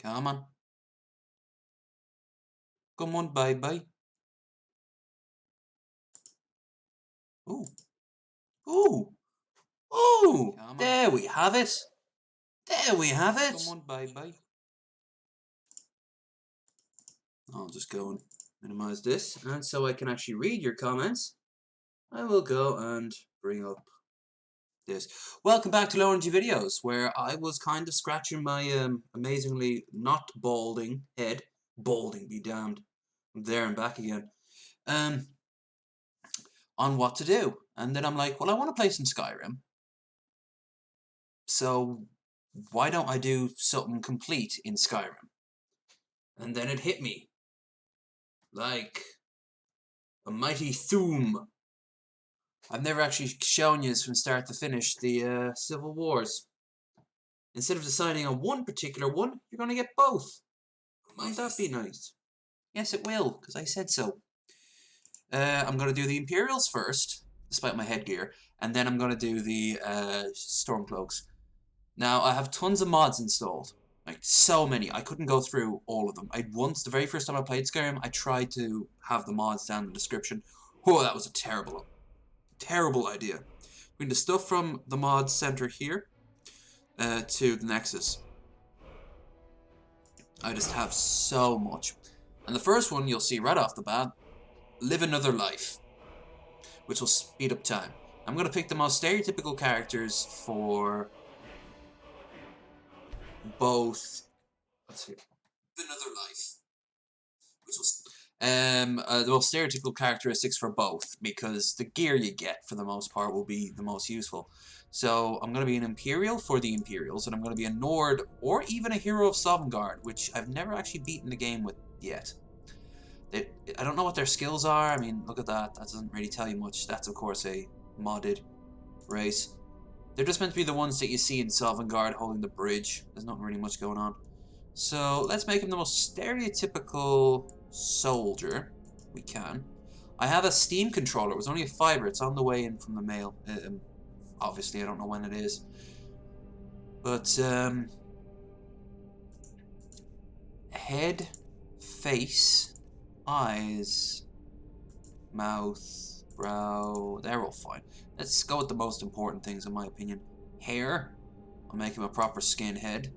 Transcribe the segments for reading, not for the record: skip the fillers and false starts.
Come on. Come on, bye-bye. Ooh. Ooh. Ooh. There we have it. There we have it. Come on, bye-bye. I'll just go and minimize this. And so I can actually read your comments, I will go and bring up this. Welcome back to Low Energy Videos, where I was kind of scratching my amazingly not balding head. Balding be damned. I'm there and back again. On what to do. And then I'm like, well, I want to play some Skyrim. So why don't I do something complete in Skyrim? And then it hit me. Like a mighty Thoom. I've never actually shown you from start to finish the Civil Wars. Instead of deciding on one particular one, you're going to get both. Might that be nice? Yes, it will, because I said so. I'm going to do the Imperials first, despite my headgear, and then I'm going to do the Stormcloaks. Now, I have tons of mods installed. Like, so many. I couldn't go through all of them. The very first time I played Skyrim, I tried to have the mods down in the description. Oh, that was a terrible idea. Bring the stuff from the mod center here to the Nexus. I just have so much. And the first one you'll see right off the bat, Live Another Life, which will speed up time. I'm going to pick the most stereotypical characters for both. Let's see. Live Another Life, which will the most stereotypical characteristics for both, because the gear you get for the most part will be the most useful. So I'm going to be an Imperial for the Imperials, and I'm going to be a Nord or even a Hero of Sovngarde, which I've never actually beaten the game with yet. I don't know what their skills are. I mean, look at that. That doesn't really tell you much. That's, of course, a modded race. They're just meant to be the ones that you see in Sovngarde holding the bridge. There's not really much going on. So let's make him the most stereotypical soldier we can. I have a Steam controller. It was only a fiver. It's on the way in from the mail. Obviously, I don't know when it is. But, head, face, eyes, mouth, brow, they're all fine. Let's go with the most important things in my opinion. Hair, I'll make him a proper skinhead.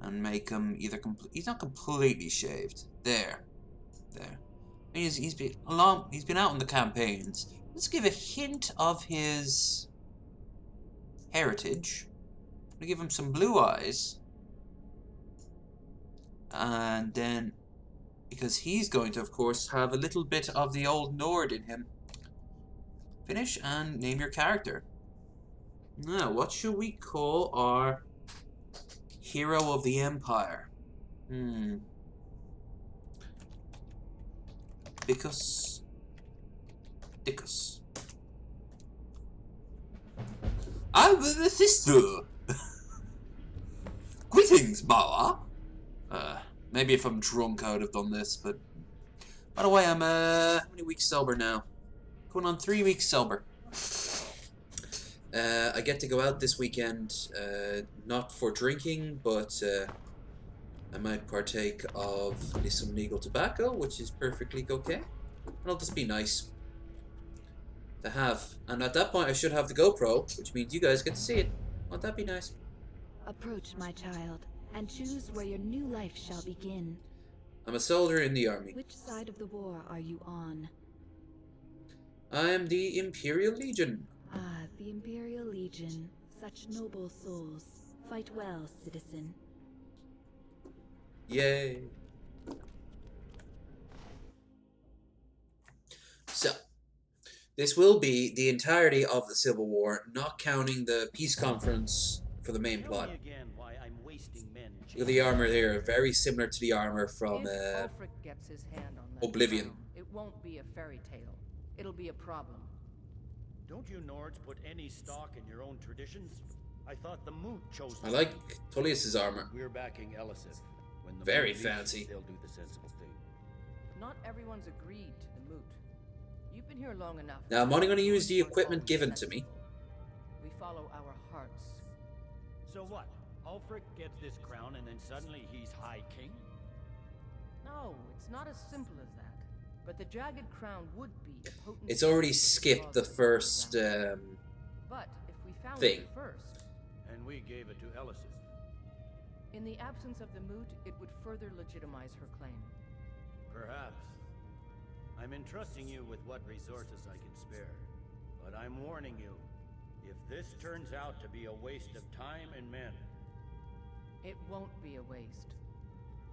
And make him either he's not completely shaved. There. He's been out in the campaigns. Let's give a hint of his heritage. I'm gonna give him some blue eyes. And then, because he's going to, of course, have a little bit of the old Nord in him. Finish and name your character. Now, what should we call our hero of the Empire? Because I'm the sister. Greetings, Bauer. Maybe if I'm drunk I would have done this, but by the way, I'm how many weeks sober now? Going on 3 weeks sober. I get to go out this weekend, not for drinking, but I might partake of some legal tobacco, which is perfectly okay. It'll just be nice to have. And at that point, I should have the GoPro, which means you guys get to see it. Won't that be nice? Approach, my child, and choose where your new life shall begin. I'm a soldier in the army. Which side of the war are you on? I am the Imperial Legion. Ah, the Imperial Legion. Such noble souls. Fight well, citizen. Yay. So, this will be the entirety of the Civil War, not counting the peace conference for the main plot. Look at the armor here, very similar to the armor from Oblivion. It won't be a fairy tale. It'll be a problem. Don't you Nords put any stock in your own traditions? I thought the Moot chose. I like Tullius's armor. We're backing Elisif. When the Very Moot fancy. leaves, they'll do the sensible thing. Not everyone's agreed to the moot. You've been here long enough. Now I'm only going to use the equipment given to me. We follow our hearts. So what? Ulfric gets this crown and then suddenly he's High King? No, it's not as simple as that. But the Jagged Crown would be a potent... It's already for his skipped the cause first But if we found thing. it first, And we gave it to Elisif. in the absence of the moot, it would further legitimize her claim. Perhaps. I'm entrusting you with what resources I can spare. But I'm warning you, if this turns out to be a waste of time and men, It won't be a waste.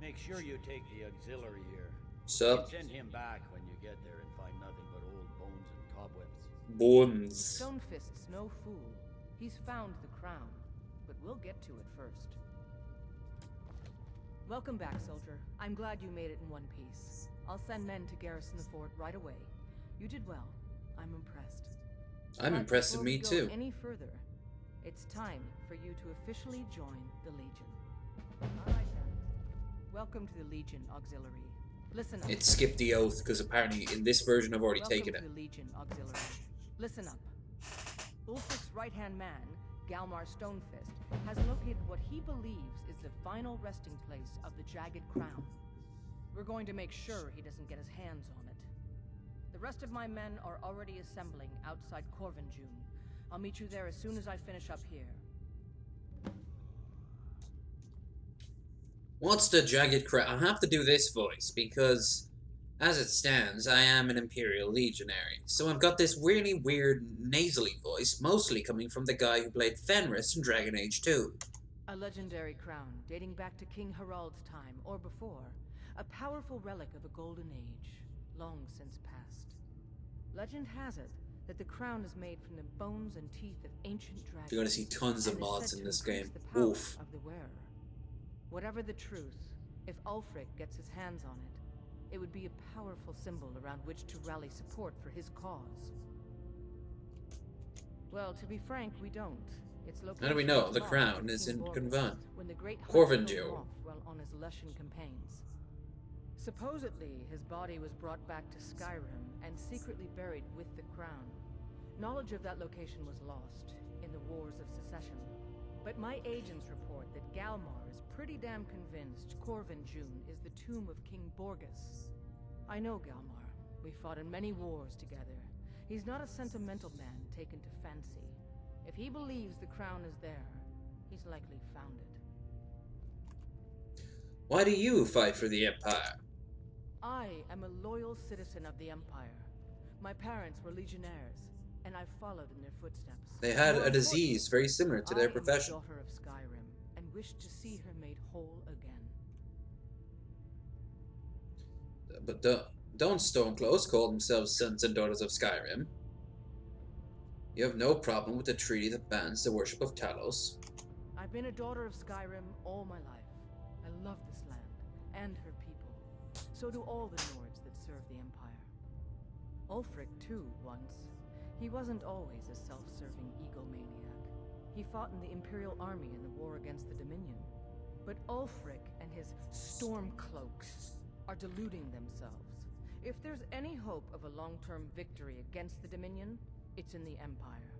make sure you take the auxiliary here. Sup? Send him back when you get there and find nothing but old bones and cobwebs. Bones. Stonefist's no fool. He's found the crown, but we'll get to it first. Welcome back, soldier. I'm glad you made it in one piece. I'll send men to garrison the fort right away. You did well. I'm impressed. I'm But impressed with before me we go too. any further, it's time for you to officially join the Legion. All right then. Welcome to the Legion Auxiliary. Listen up. It skipped the oath because apparently in this version I've already taken it. Welcome to the Legion Auxiliary. Listen up. Ulfric's right-hand man, Galmar Stonefist, has located what he believes is the final resting place of the Jagged Crown. We're going to make sure he doesn't get his hands on it. The rest of my men are already assembling outside Corvinjune. I'll meet you there as soon as I finish up here. What's the Jagged Crown? I have to do this voice because, as it stands, I am an Imperial Legionary. So I've got this really weird nasally voice, mostly coming from the guy who played Fenris in Dragon Age 2. A legendary crown dating back to King Harald's time or before. A powerful relic of a golden age, long since past. Legend has it that the crown is made from the bones and teeth of ancient dragons. You're gonna see tons of and is mods said in to this increase game. the power Oof. of the wearer. Whatever the truth, if Ulfric gets his hands on it, it would be a powerful symbol around which to rally support for his cause. Well, to be frank, we don't. It's located How do we know? The lost crown in is King in Borgus Convan. when the great Corvinjune. hunt killed him off while on his Lushan campaigns. Supposedly, his body was brought back to Skyrim and secretly buried with the crown. Knowledge of that location was lost in the Wars of Secession. But my agents report that Galmar is pretty damn convinced Corvinjune is the tomb of King Borgus. I know Galmar. We fought in many wars together. He's not a sentimental man taken to fancy. If he believes the crown is there, he's likely found it. Why do you fight for the Empire? I am a loyal citizen of the Empire. My parents were legionnaires, and I followed in their footsteps. They had More a disease very similar to their profession. I am the daughter of Skyrim, and wish to see her made whole again. But don't Stormcloaks call themselves sons and daughters of Skyrim? You have no problem with the treaty that bans the worship of Talos. I've been a daughter of Skyrim all my life. I love this land, and her people. So do all the Nords that serve the Empire. Ulfric, too, once. He wasn't always a self-serving egomaniac. He fought in the Imperial Army in the war against the Dominion. But Ulfric and his Stormcloaks are deluding themselves. If there's any hope of a long-term victory against the Dominion, it's in the Empire.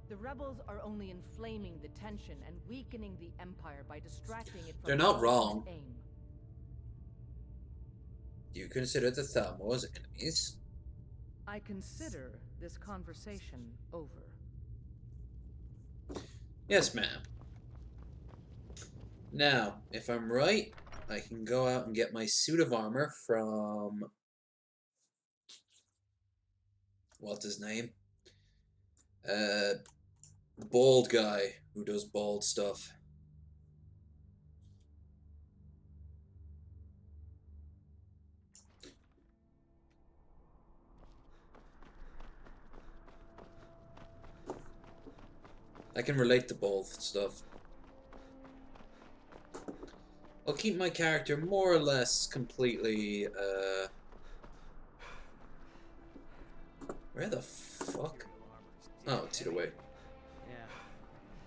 The rebels are only inflaming the tension and weakening the Empire by distracting it from They're not its wrong. aim. Do you consider the Thalmors enemies? I consider this conversation over. Yes, ma'am. Now, if I'm right, I can go out and get my suit of armor from... what's his name? Bald guy who does bald stuff. I can relate to bald stuff. I'll keep my character more or less completely, where the fuck? Oh, it's either way. Yeah,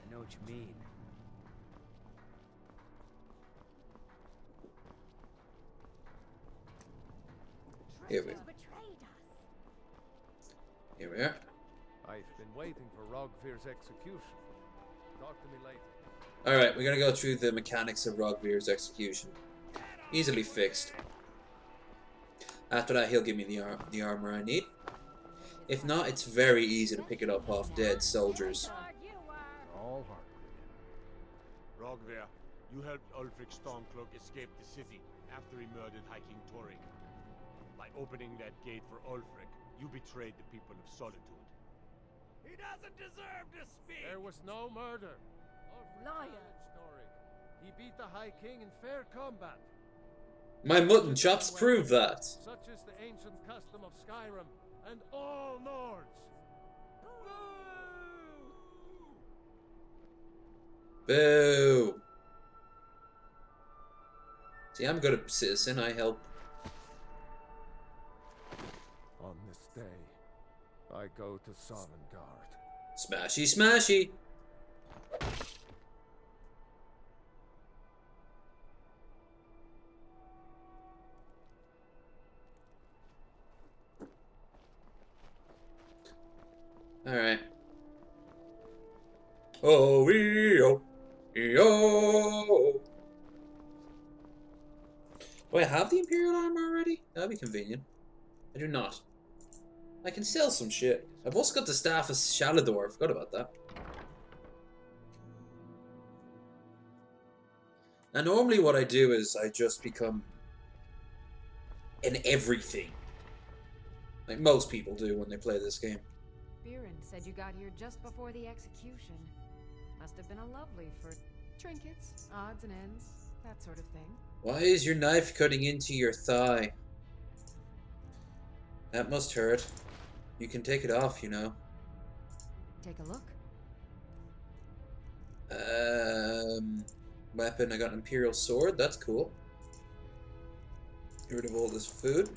I know what you mean. Here we Here we are. I've been waiting for Rogfir's execution. Talk to me later. Alright, we're gonna go through the mechanics of Rogvir's execution. Easily fixed. After that, he'll give me the armor I need. If not, it's very easy to pick it up off dead soldiers. All heart. Rogver, you helped Ulfric Stormcloak escape the city after he murdered High King Torring. By opening that gate for Ulfric, you betrayed the people of Solitude. He doesn't deserve to speak! There was no murder. Liar. Story. He beat the High King in fair combat. My mutton chops prove that. Such is the ancient custom of Skyrim and all Nords. Boo! See, I'm a good citizen, I help. On this day, I go to Sovngarde. Smashy, smashy! Alright. Oh, yo. Do I have the Imperial armor already? That'd be convenient. I do not. I can sell some shit. I've also got the Staff of Shalador. I forgot about that. Now, normally what I do is I just become an everything. Like most people do when they play this game. Biren said you got here just before the execution. Must have been a lovely for trinkets, odds and ends, that sort of thing. Why is your knife cutting into your thigh? That must hurt. You can take it off, you know. Take a look. Weapon, I got an Imperial sword, that's cool. Get rid of all this food.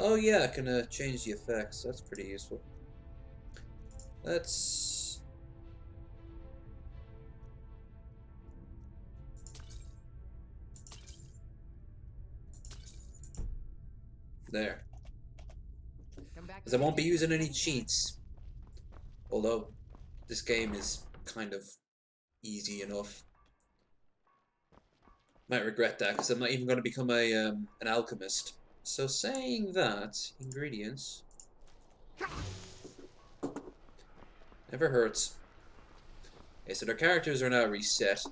Oh yeah, I can change the effects, that's pretty useful. Let's... There. Come back. Because I won't be using any cheats. Although, this game is kind of easy enough. Might regret that, because I'm not even going to become a an alchemist. So saying that, ingredients... Never hurts. Okay, so their characters are now reset.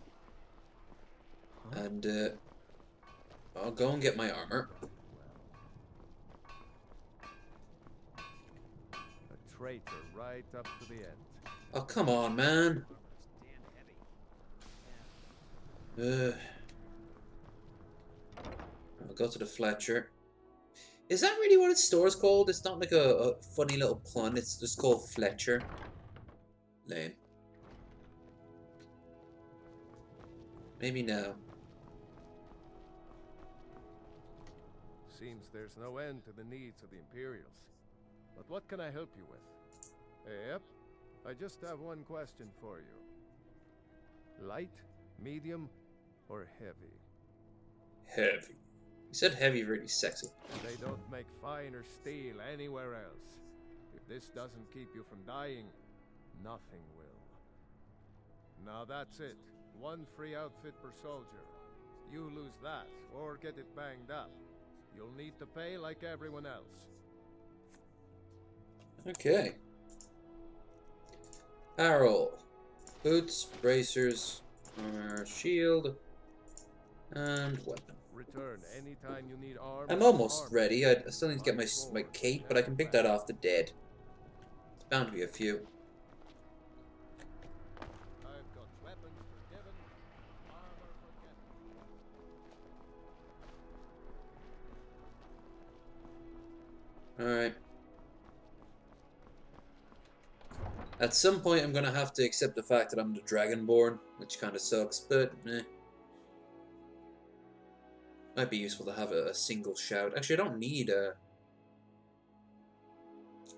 And, I'll go and get my armor. A traitor right up to the end. Oh, come on, man. I'll go to the Fletcher. Is that really what its store's called? It's not like a funny little pun, it's just called Fletcher. Lame. Maybe now. Seems there's no end to the needs of the Imperials. But what can I help you with? Yep. I just have one question for you. Light, medium, or heavy? Heavy. You said heavy really sexy. They don't make finer steel anywhere else. If this doesn't keep you from dying, nothing will. Now that's it. One free outfit per soldier. You lose that, or get it banged up. You'll need to pay like everyone else. Okay. Apparel. Boots, bracers, armor, shield, and weapon. Return anytime you need armor. I'm almost ready. I still need to get my cape, but I can pick that off the dead. There's bound to be a few. I've got weapons forgiven, armor forgotten. Alright. At some point I'm gonna have to accept the fact that I'm the Dragonborn, which kinda sucks, but eh. Might be useful to have a single shout. Actually, I don't need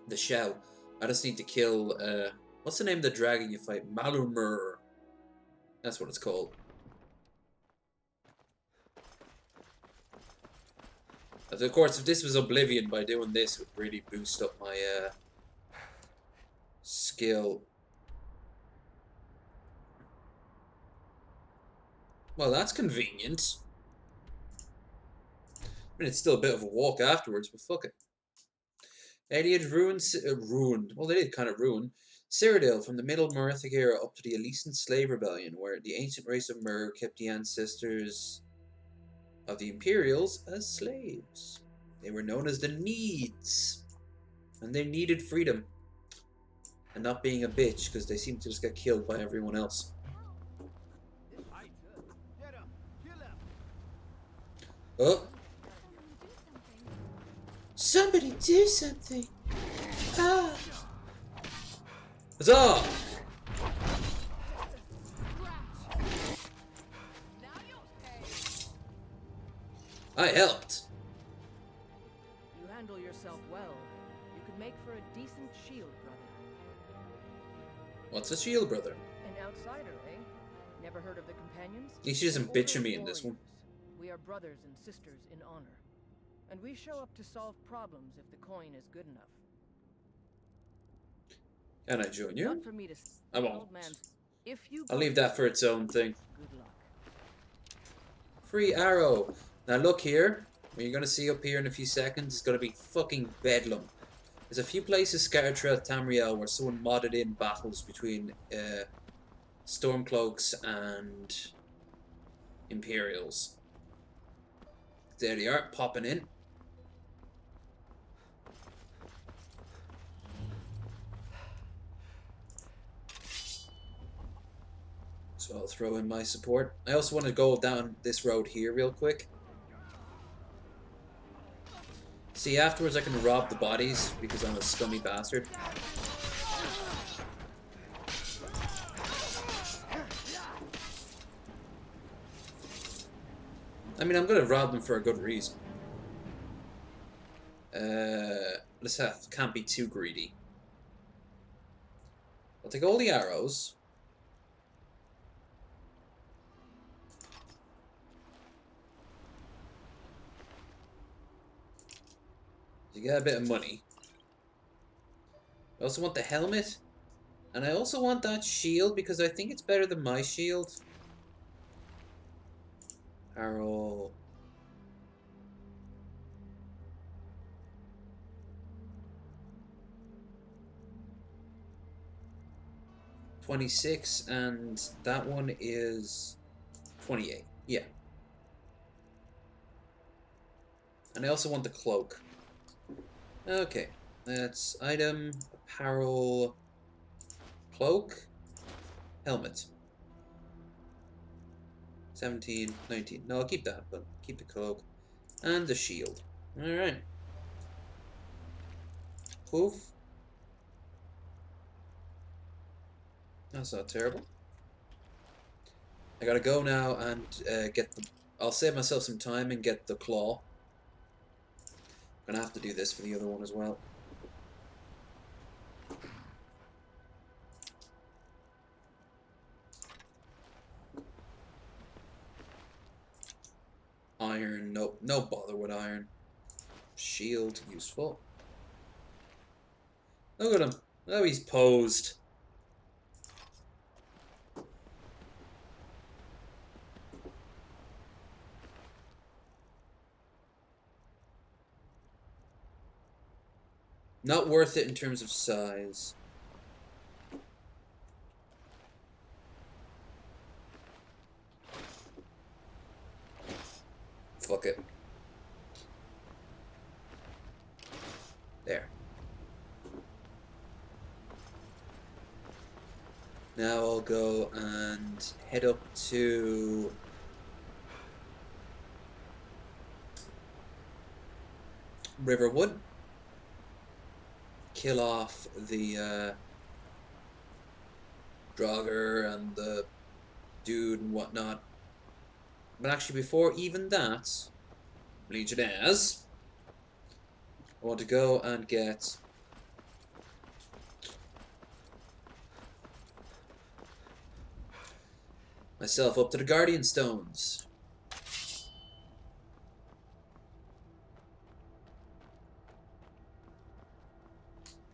the shout. I just need to kill, what's the name of the dragon you fight? Malumur. That's what it's called. Of course, if this was Oblivion, by doing this, it would really boost up my skill. Well, that's convenient. I mean, it's still a bit of a walk afterwards, but fuck it. Elliot ruined. Well, they did kind of ruin Cyrodiil from the Middle Merithic era up to the Elysian Slave Rebellion, where the ancient race of Mer kept the ancestors of the Imperials as slaves. They were known as the Needs, and they needed freedom and not being a bitch because they seemed to just get killed by everyone else. Oh! Somebody do something! Ah! Huzzah! I helped. You handle yourself well. You could make for a decent shield, brother. What's a shield, brother? An outsider, eh? Never heard of the companions? At least she doesn't An bitch at order me of in this one. warriors. We are brothers and sisters in honor. And we show up to solve problems if the coin is good enough. Can I join you? Not for me to I won't. old man's. If you I'll go leave that for first, its own thing. good luck. Free arrow. Now look here. What you're going to see up here in a few seconds is going to be fucking bedlam. There's a few places scattered throughout Tamriel where someone modded in battles between Stormcloaks and Imperials. There they are, popping in. So I'll throw in my support. I also want to go down this road here real quick. See, afterwards I can rob the bodies because I'm a scummy bastard. I mean, I'm going to rob them for a good reason. Can't be too greedy. I'll take all the arrows. You get a bit of money. I also want the helmet. And I also want that shield because I think it's better than my shield. Arrow. $26, and that one is $28. Yeah. And I also want the cloak. Okay. That's item, apparel, cloak, helmet. 17, 19. No, I'll keep that, but keep the cloak. And the shield. Alright. Poof. That's not terrible. I gotta go now and get the... I'll save myself some time and get the claw. I'm gonna have to do this for the other one as well. Iron, nope, no bother with iron. Shield, useful. Look at him. Oh, he's posed. Not worth it in terms of size. Fuck it. There. Now I'll go and head up to Riverwood. Kill off the Draugr and the dude and whatnot. But actually, before even that, Legionnaires, I want to go and get myself up to the Guardian Stones.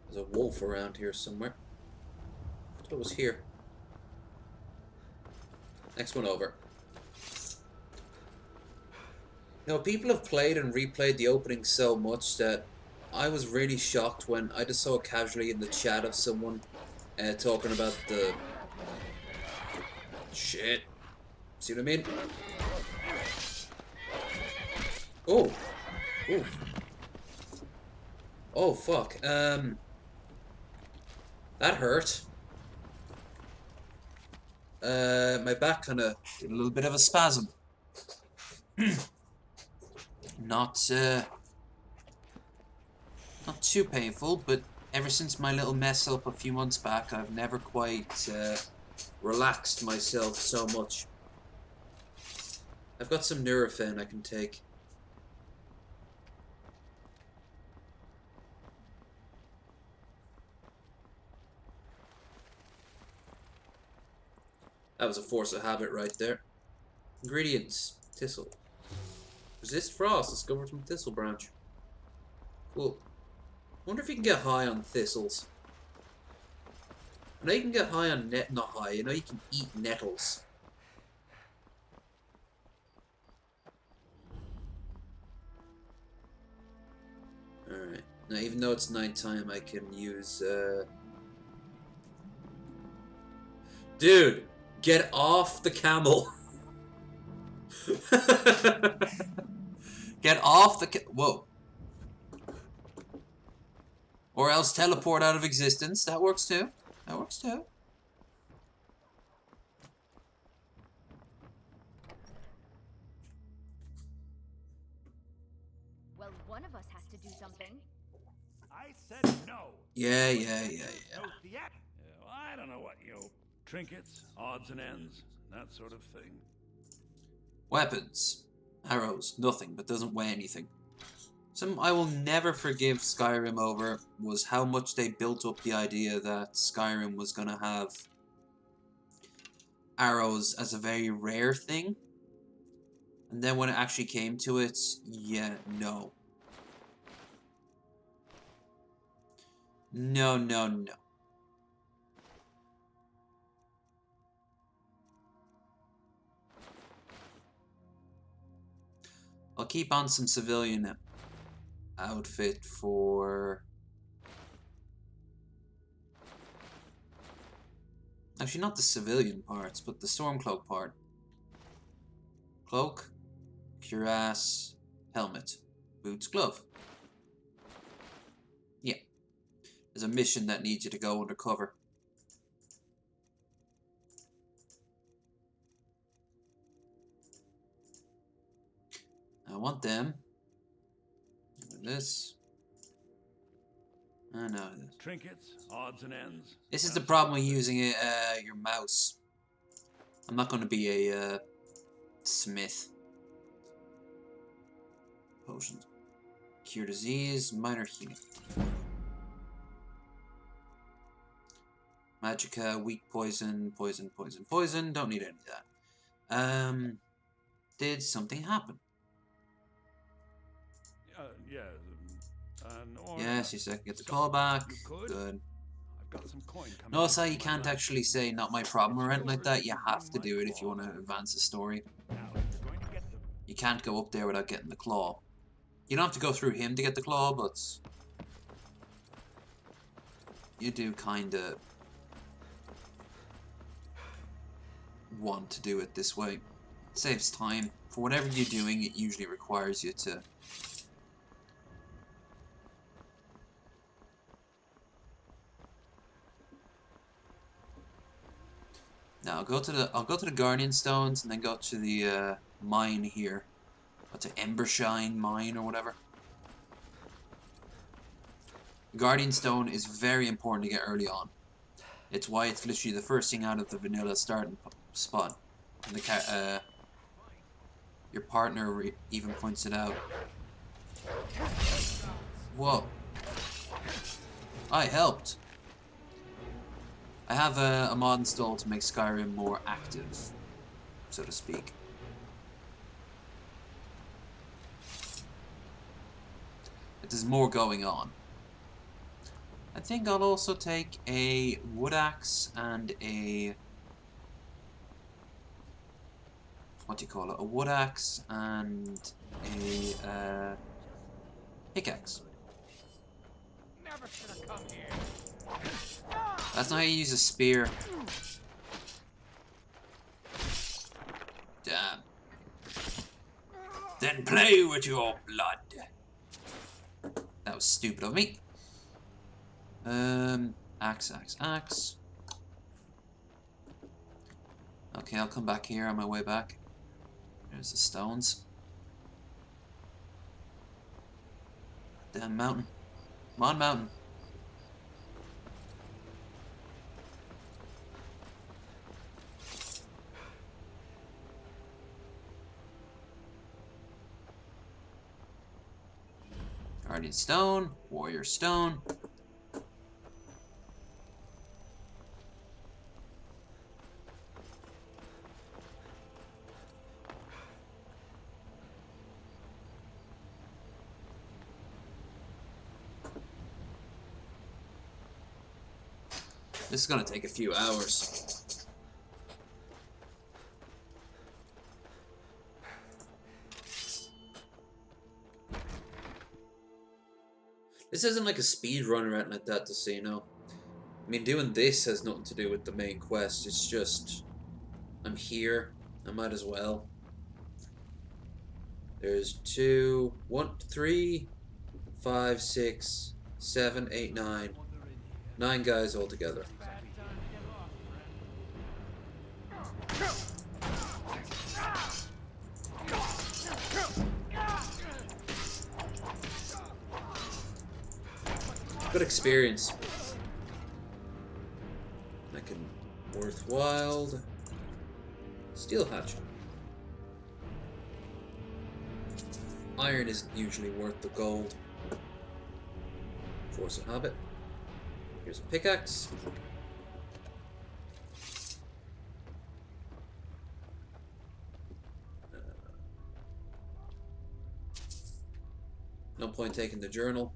There's a wolf around here somewhere. it was here. Next one over. You know, people have played and replayed the opening so much that I was really shocked when I just saw casually in the chat of someone talking about the... Shit. See what I mean? Oh. Ooh. Oh, fuck. That hurt. My back kind of did a little bit of a spasm. Not too painful, but ever since my little mess up a few months back, I've never quite relaxed myself so much. I've got some Nurofen I can take. That was a force of habit right there. Ingredients. Thistle. Resist frost. Discovered from thistle branch. Cool. Wonder if you can get high on thistles. I know you can get high on not high. You know you can eat nettles. Alright. Now even though it's nighttime, I can use Dude! Get off the camel! Get off the whoa. Or else teleport out of existence. That works too. That works too. Well, one of us has to do something. I said no. Yeah. I don't know what trinkets, odds and ends, that sort of thing. Weapons. Arrows. Nothing, but doesn't weigh anything. Something I will never forgive Skyrim over was how much they built up the idea that Skyrim was going to have arrows as a very rare thing. And then when it actually came to it, yeah, no. No. I'll keep on some civilian outfit for... Actually, not the civilian parts, but the Stormcloak part. Cloak, cuirass, helmet, boots, glove. Yeah. There's a mission that needs you to go undercover. I want them. This. I know this. Trinkets, odds and ends. This is the problem with using your mouse. I'm not going to be a smith. Potions. Cure disease, minor healing. Magicka, weak poison, poison. Don't need any of that. Did something happen? Yes, you said get the call back. Good. I've got some coin coming. Notice how you can't actually say not my problem or anything like that. You have to do it if you want to advance the story. You can't go up there without getting the claw. You don't have to go through him to get the claw, but you do kinda want to do it this way. It saves time. For whatever you're doing, it usually requires you to... Now I'll go to the Guardian Stones and then go to the mine here. Go to Embershine Mine or whatever. The Guardian Stone is very important to get early on. It's why it's literally the first thing out of the vanilla starting spot. And the your partner even points it out. Whoa. I helped. I have a mod installed to make Skyrim more active, so to speak. There's more going on. think I'll also take a wood axe and a... what do you call it? A wood axe and a pickaxe. Never should have come here. That's not how you use a spear. Damn. Then play with your blood. That was stupid of me. Axe, axe, axe. Okay, I'll come back here on my way back. There's the stones. Damn mountain. Come on, mountain. Guardian stone, warrior stone. This is gonna take a few hours. This isn't like a speed run or anything like that, just so you know. I mean, doing this has nothing to do with the main quest. It's just, I'm here. I might as well. There's 2, 1, 3, 5, 6, 7, 8, 9. 9 guys all together. Good experience. I can worthwhile steel hatchet. Iron isn't usually worth the gold. Force of habit. Here's a pickaxe. No point taking the journal.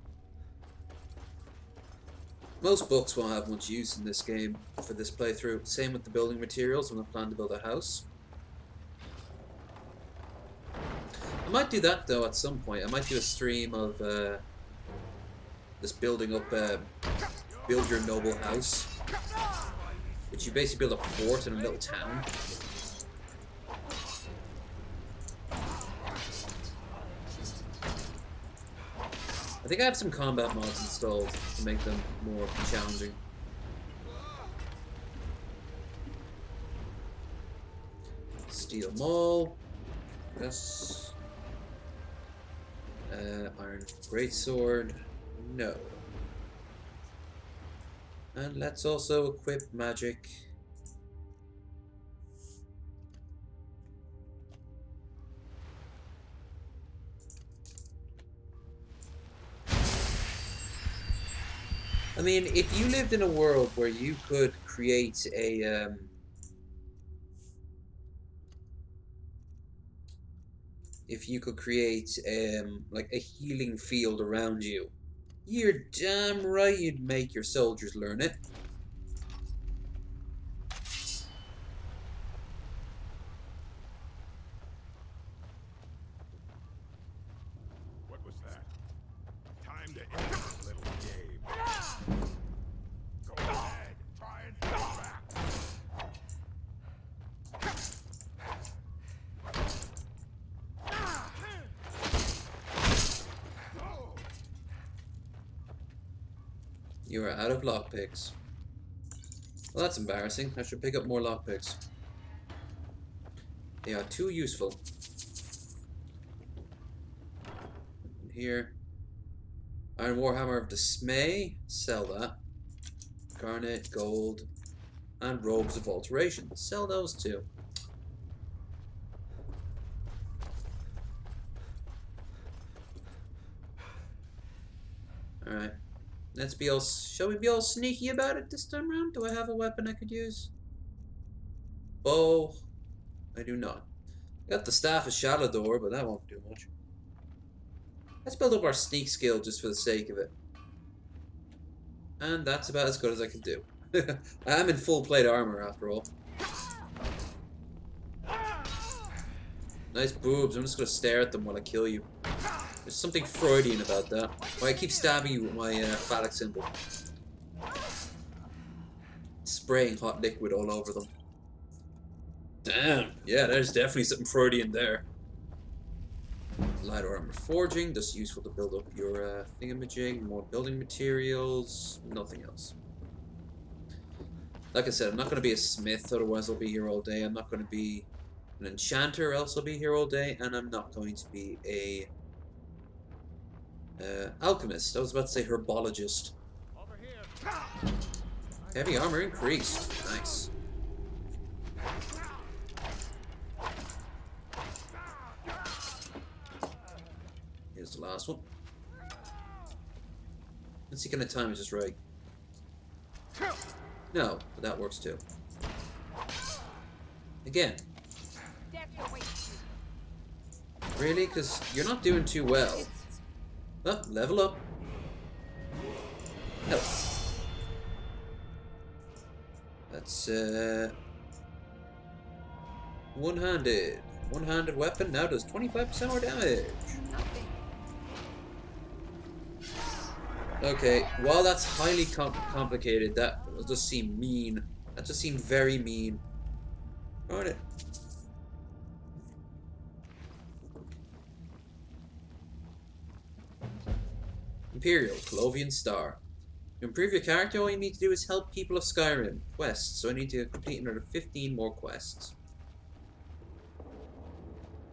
Most books won't have much use in this game for this playthrough. Same with the building materials when I plan to build a house. I might do that though at some point. I might do a stream of just building up build your noble house, which you basically build a fort in a little town. I think I have some combat mods installed to make them more challenging. Steel maul. Yes. Iron greatsword. No. And let's also equip magic. I mean, if you lived in a world where you could create a like a healing field around you, you're damn right you'd make your soldiers learn it. What was that? Time to end this little game. Go ahead, try and fight back. You are out of lockpicks. Well, that's embarrassing. I should pick up more lockpicks. They are too useful. And here. Iron Warhammer of Dismay. Sell that. Garnet, gold, and Robes of Alteration. Sell those too. Alright. Let's be all... Shall we be all sneaky about it this time around? Do I have a weapon I could use? Bow. I do not. I got the Staff of Shalador, but that won't do much. Let's build up our sneak skill just for the sake of it. And that's about as good as I can do. I am in full plate armor after all. Nice boobs. I'm just gonna stare at them while I kill you. There's something Freudian about that. Why I keep stabbing you with my phallic symbol. Spraying hot liquid all over them. Damn. Yeah, there's definitely something Freudian there. Light armor forging. Just useful to build up your thingamajig. More building materials. Nothing else. Like I said, I'm not going to be a smith, otherwise I'll be here all day. I'm not going to be an enchanter, else I'll be here all day. And I'm not going to be a alchemist. I was about to say herbologist. Over here. Heavy armor increased. Nice. Here's the last one. Let's see, kind of time is just right. No, but that works too. Again. Really? Because you're not doing too well. Oh, level up. No. That's, one-handed. One-handed weapon now does 25% more damage. Okay, while that's highly complicated, that does seem mean. That just seemed very mean. Darn it. Imperial, Colovian Star. To improve your character, all you need to do is help people of Skyrim. Quests, so I need to complete another 15 more quests.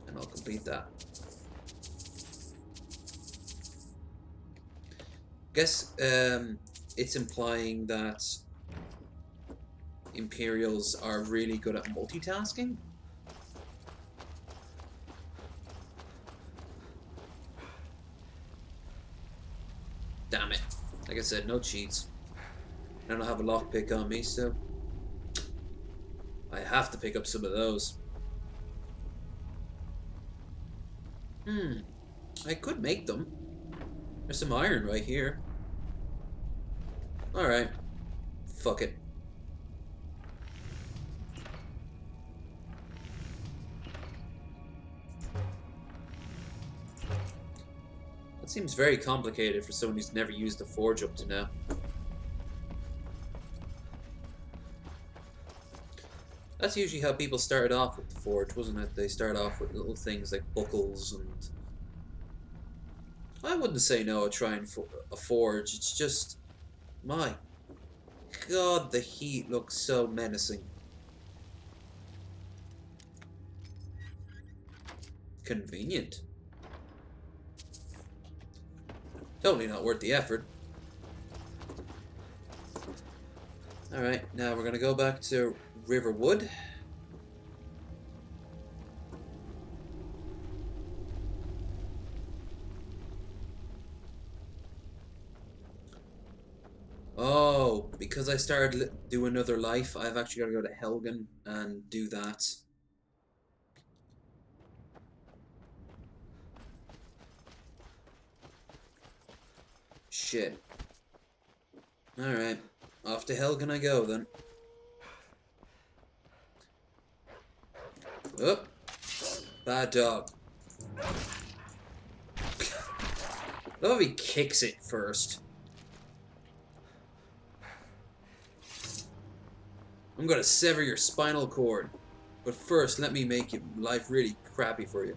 And I'll complete that. Guess it's implying that Imperials are really good at multitasking. Damn it. Like I said, no cheats. I don't have a lockpick on me, so I have to pick up some of those. I could make them. There's some iron right here. Alright. Fuck it. That seems very complicated for someone who's never used a forge up to now. That's usually how people started off with the forge, wasn't it? They start off with little things like buckles and... I wouldn't say no, trying a forge. It's just... My God, the heat looks so menacing. Convenient. Totally not worth the effort. Alright, now we're gonna go back to Riverwood. Oh, because I started doing another life, I've actually got to go to Helgen and do that. Shit. Alright, off to Helgen I go then. Oh, bad dog. I love if he kicks it first. I'm gonna sever your spinal cord. But first, let me make your life really crappy for you.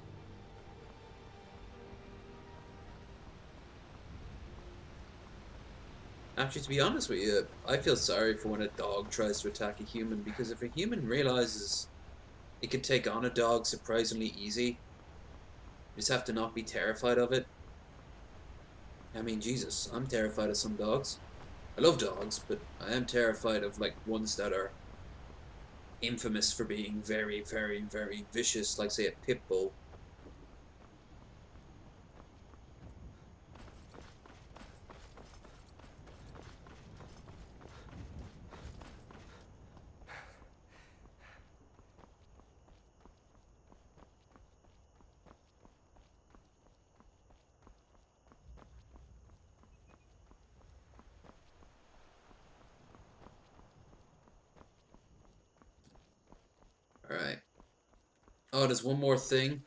Actually, to be honest with you, I feel sorry for when a dog tries to attack a human, because if a human realizes it can take on a dog surprisingly easy, you just have to not be terrified of it. I mean, Jesus, I'm terrified of some dogs. I love dogs, but I am terrified of, like, ones that are infamous for being very, very, very vicious, like, say, a pit bull. Oh, there's one more thing.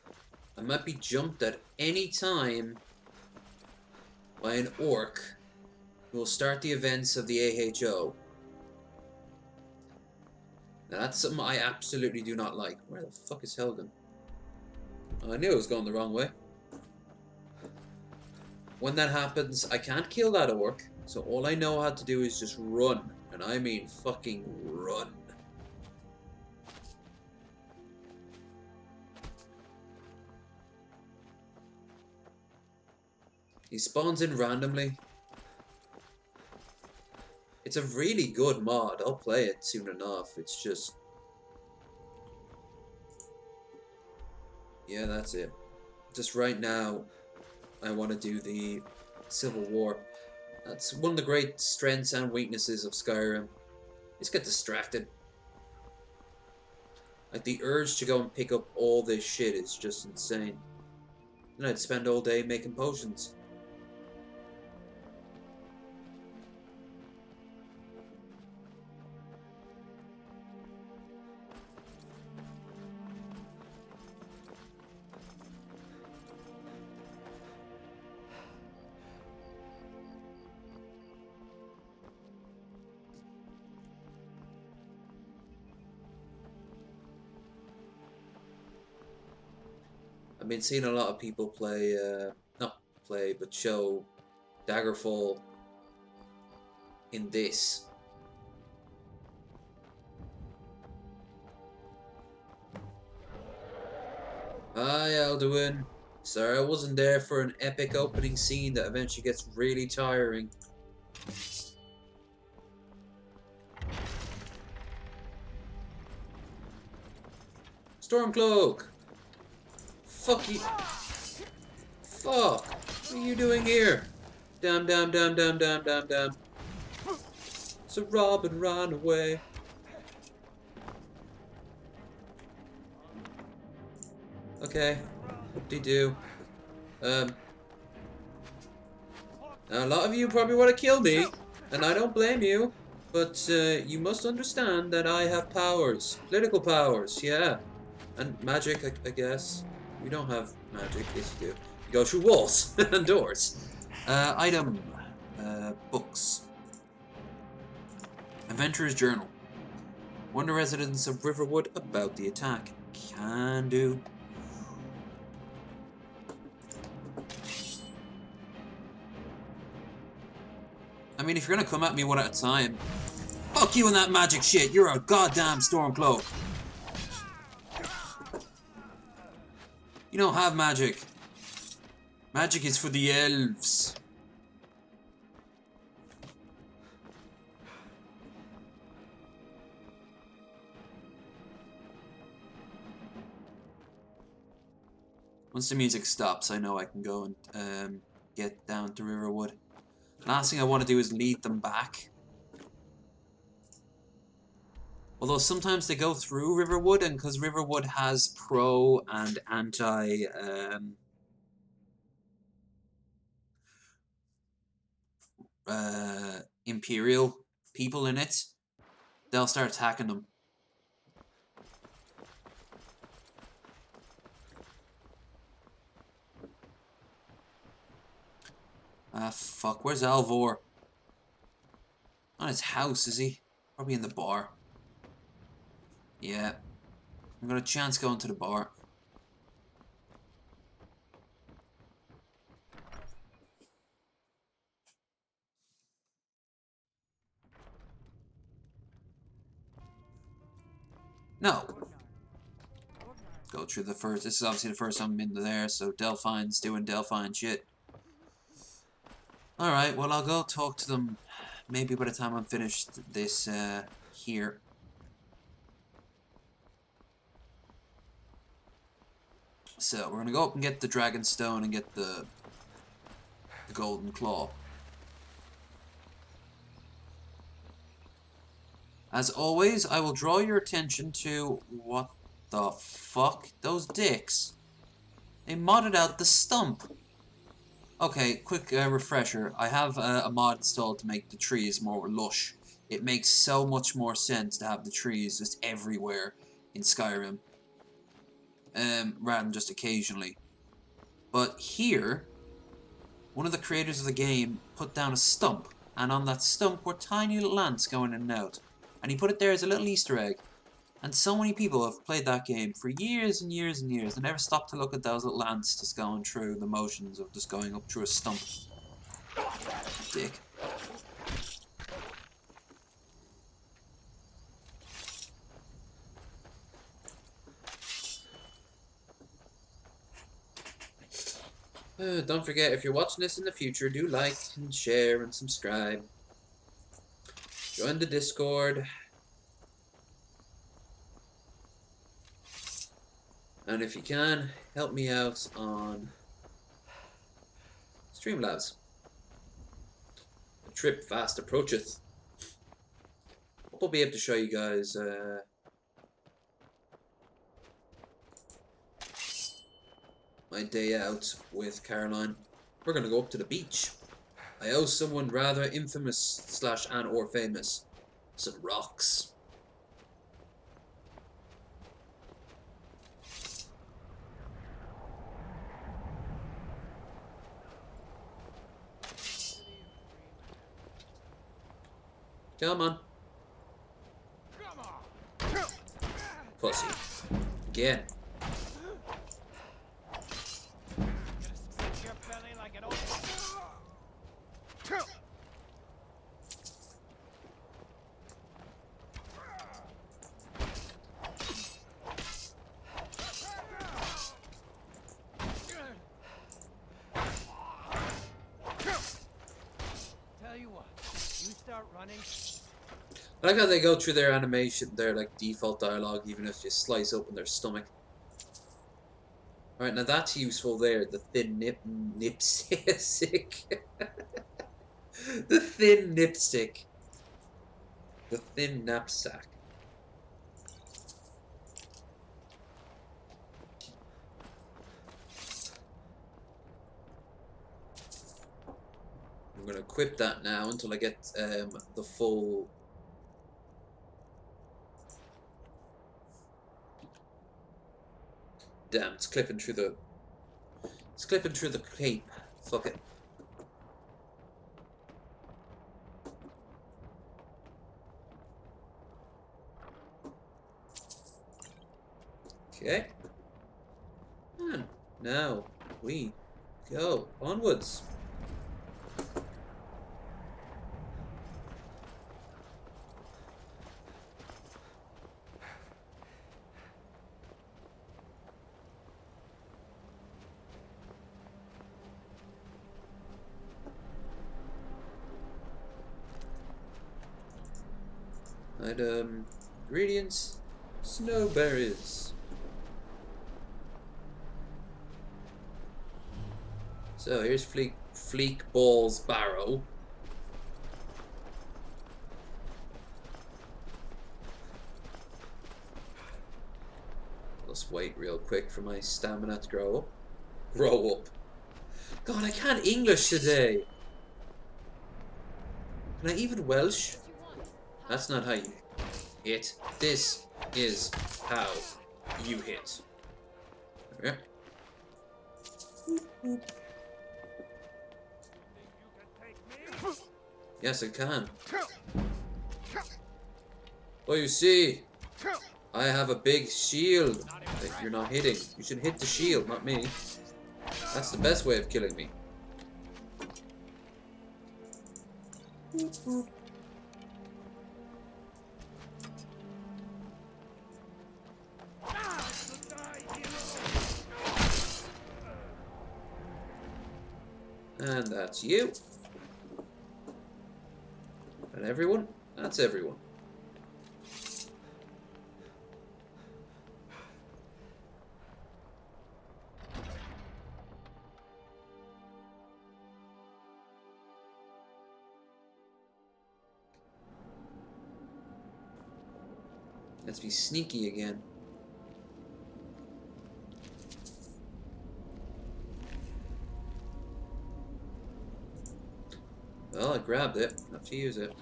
I might be jumped at any time by an orc who will start the events of the AHO. Now, that's something I absolutely do not like. Where the fuck is Helgen? Oh, I knew it was going the wrong way. When that happens, I can't kill that orc, so all I know how to do is just run. And I mean fucking run. He spawns in randomly. It's a really good mod. I'll play it soon enough. It's just... yeah, that's it. Just right now, I want to do the Civil War. That's one of the great strengths and weaknesses of Skyrim. Just get distracted. Like, the urge to go and pick up all this shit is just insane. Then I'd spend all day making potions. I've been seeing a lot of people play, not play, but show Daggerfall in this. Hi, Alduin. Sorry I wasn't there for an epic opening scene that eventually gets really tiring. Stormcloak! Fuck you! Fuck! What are you doing here? Damn, damn, damn, damn, damn, damn, damn. So Robin ran away. Okay. Whoop-de-doo. Now a lot of you probably want to kill me, and I don't blame you, but you must understand that I have powers. Political powers, yeah. And magic, I guess. We don't have magic, yes you do. You go through walls and doors. Item. Books. Adventurer's Journal. Warn the residents of Riverwood about the attack. Can do. I mean, if you're gonna come at me one at a time, fuck you and that magic shit. You're a goddamn Stormcloak. You don't have magic. Magic is for the elves. Once the music stops, I know I can go and get down to Riverwood. Last thing I want to do is lead them back. Although sometimes they go through Riverwood, and because Riverwood has pro and anti Imperial people in it, they'll start attacking them. Ah, fuck. Where's Alvor? On his house, is he? Probably in the bar. Yeah. I've got a chance going to the bar. No. Go through the first. This is obviously the first time I'm into there, so Delphine's doing Delphine shit. Alright, well, I'll go talk to them maybe by the time I'm finished this here. So, we're gonna go up and get the Dragon Stone and get the Golden Claw. As always, I will draw your attention to what the fuck? Those dicks. They modded out the stump. Okay, quick refresher. I have a mod installed to make the trees more lush. It makes so much more sense to have the trees just everywhere in Skyrim. rather than just occasionally. But here, one of the creators of the game put down a stump, and on that stump were tiny little ants going in and out. And he put it there as a little Easter egg. And so many people have played that game for years and years and years and never stopped to look at those little ants just going through the motions of just going up through a stump. Dick. Don't forget, if you're watching this in the future, do like and share and subscribe. Join the Discord. And if you can, help me out on Streamlabs. The trip fast approacheth. Hope I'll be able to show you guys my day out with Caroline. We're gonna go up to the beach. I owe someone rather infamous / and or famous some rocks. Come on. Pussy. Again. Tell you what, you start running. I like how they go through their animation, their like default dialogue, even if you slice open their stomach. Alright, now that's useful there, the thin nipstick. The thin nipstick. The thin knapsack. I'm gonna equip that now until I get the full. Damn, it's clipping through the cape. Fuck it. Okay. And now we go onwards. Item, ingredients, snowberries. So here's Fleek Ball's barrow. Let's wait real quick for my stamina to grow up. Grow up. God, I can't English today. Can I even Welsh? That's not how you hit. This is how you hit. Okay. Yes, I can. Oh, you see, I have a big shield that you're not hitting. You should hit the shield, not me. That's the best way of killing me. And that's you. And everyone? That's everyone. Let's be sneaky again. Well, I grabbed it. I have to use it.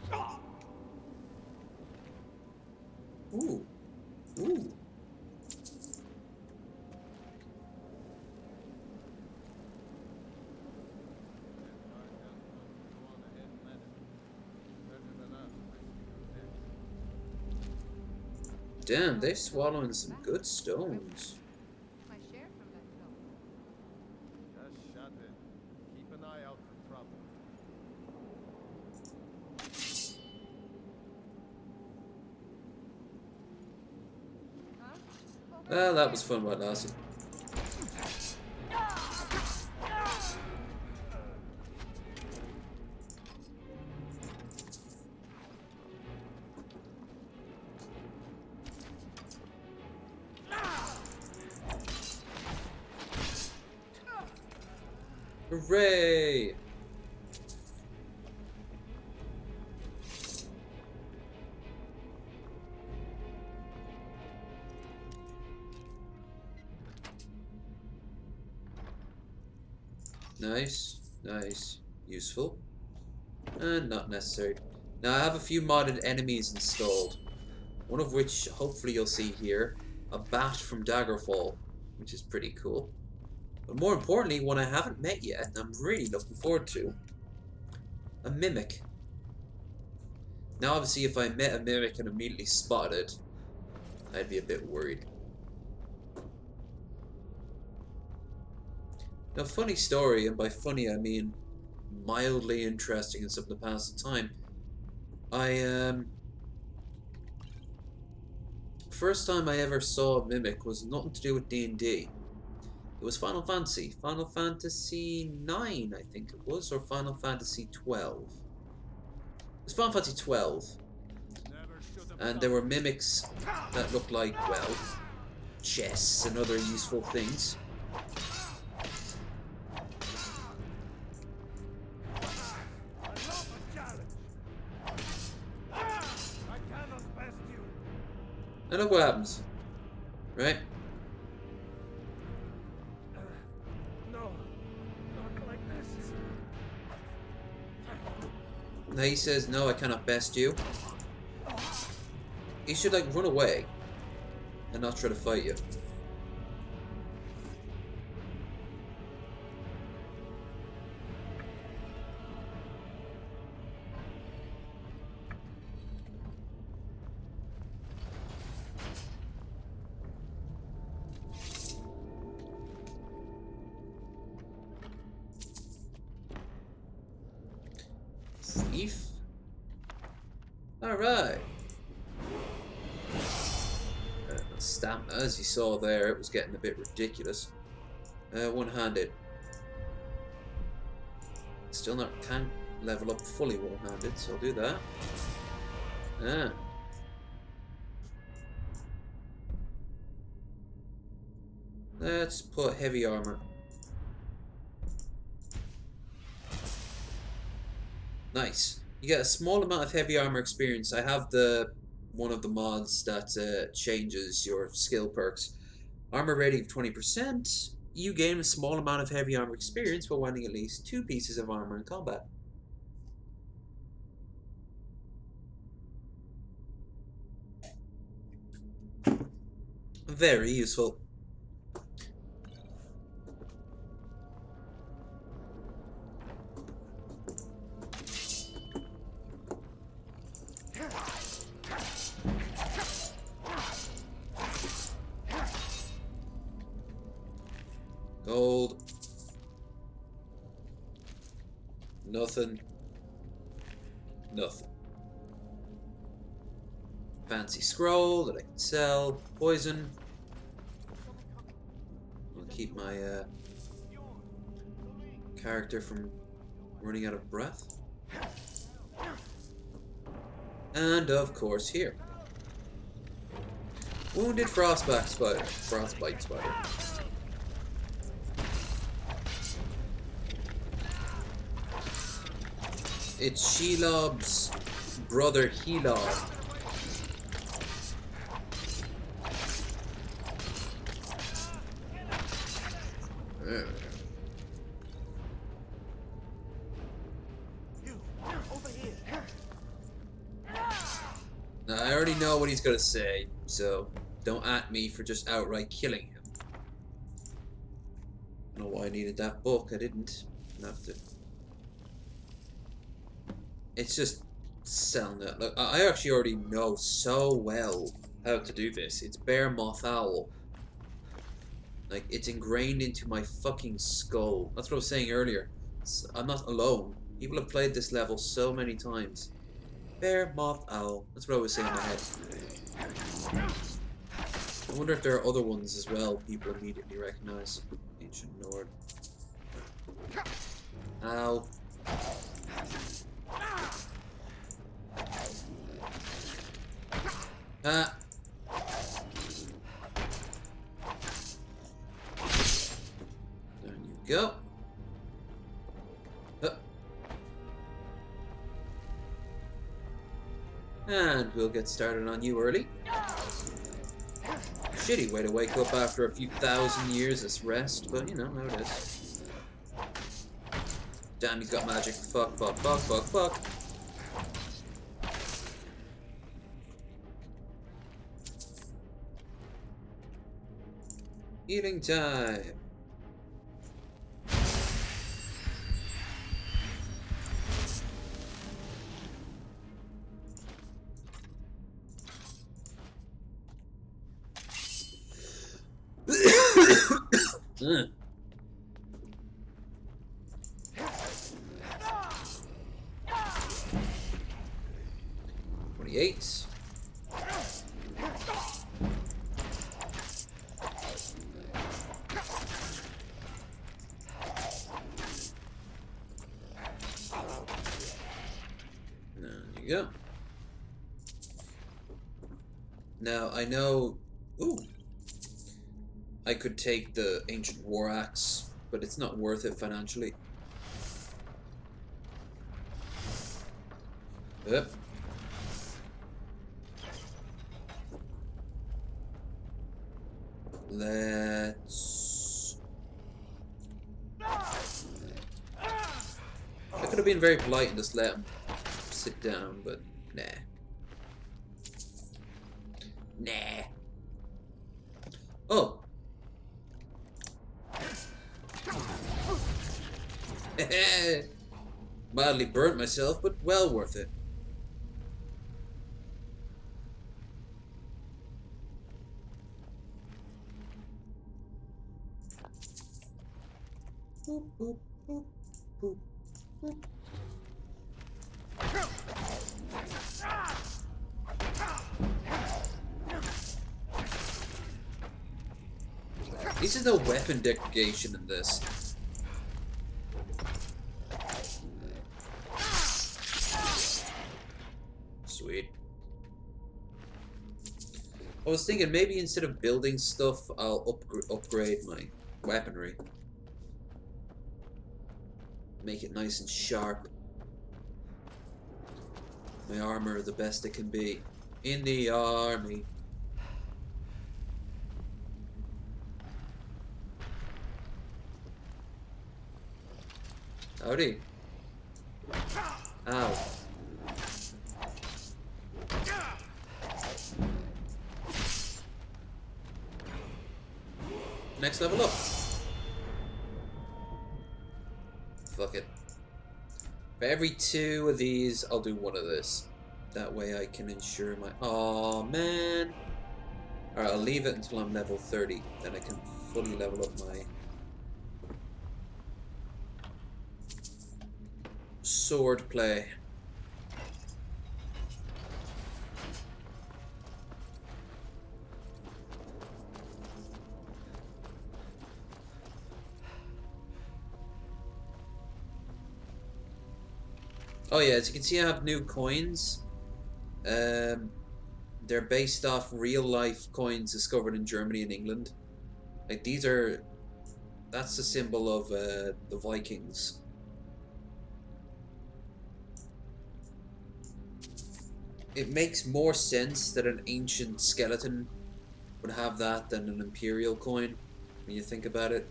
Ooh. Ooh. Damn, they're swallowing some good stones. My share from that film. Just shut it. Keep an eye out for trouble. Huh? Well, that was fun while it lasted. Hooray! Nice, nice, useful, and not necessary. Now I have a few modded enemies installed, one of which hopefully you'll see here, a bat from Daggerfall, which is pretty cool. But more importantly, one I haven't met yet, and I'm really looking forward to, a mimic. Now obviously if I met a mimic and immediately spotted it, I'd be a bit worried. Now, funny story, and by funny I mean mildly interesting and something to pass the time. First time I ever saw a mimic was nothing to do with D&D. It was Final Fantasy. Final Fantasy 9, I think it was, or Final Fantasy 12. It was Final Fantasy 12. And there were mimics that looked like, well, chests and other useful things. And look what happens. Right? No, not like this. Now he says, no, I cannot best you. He should, like, run away and not try to fight you. Thief? Alright. Stamina, as you saw there, it was getting a bit ridiculous. One-handed. Still not, can't level up fully one-handed, so I'll do that. Ah. Let's put heavy armor. Nice. You get a small amount of heavy armor experience. I have one of the mods that changes your skill perks. Armor rating of 20%. You gain a small amount of heavy armor experience while winding at least 2 pieces of armor in combat. Very useful. Gold. Nothing. Nothing. Fancy scroll that I can sell. Poison. I'll keep my character from running out of breath. And of course here. Wounded frostbite spider. Frostbite spider. It's Shelob's brother Helob. Now, I already know what he's gonna say, so don't at me for just outright killing him. I don't know why I needed that book. I didn't have to. It's just selling it. Look, I actually already know so well how to do this. It's Bear Moth Owl. Like, it's ingrained into my fucking skull. That's what I was saying earlier. I'm not alone. People have played this level so many times. Bear Moth Owl. That's what I was saying in my head. I wonder if there are other ones as well people immediately recognize. Ancient Nord. Ow. Ah. There you go. And we'll get started on you early. Shitty way to wake up after a few thousand years of rest, but you know how it is. Damn, he's got magic. Fuck, fuck, fuck, fuck, fuck. Eating time. Mm. 28. There you go. Now I know. Ooh. I could take the Ancient War Axe, but it's not worth it financially. Yep. Let's... I could have been very polite and just let him sit down, but nah. Nah. Oh. Mildly burnt myself, but well worth it. Boop, boop, boop, boop, boop. At least there's no weapon degradation in this. Sweet. I was thinking maybe instead of building stuff, I'll upgrade my weaponry. Make it nice and sharp. My armor the best it can be. In the army. Howdy. Ow. Next level up. Fuck it. For every 2 of these, I'll do 1 of this. That way I can ensure my... Aw, man. Alright, I'll leave it until I'm level 30. Then I can fully level up my... sword play. Oh yeah, as you can see I have new coins. They're based off real life coins discovered in Germany and England. Like these are... that's the symbol of the Vikings. It makes more sense that an ancient skeleton would have that than an imperial coin when you think about it.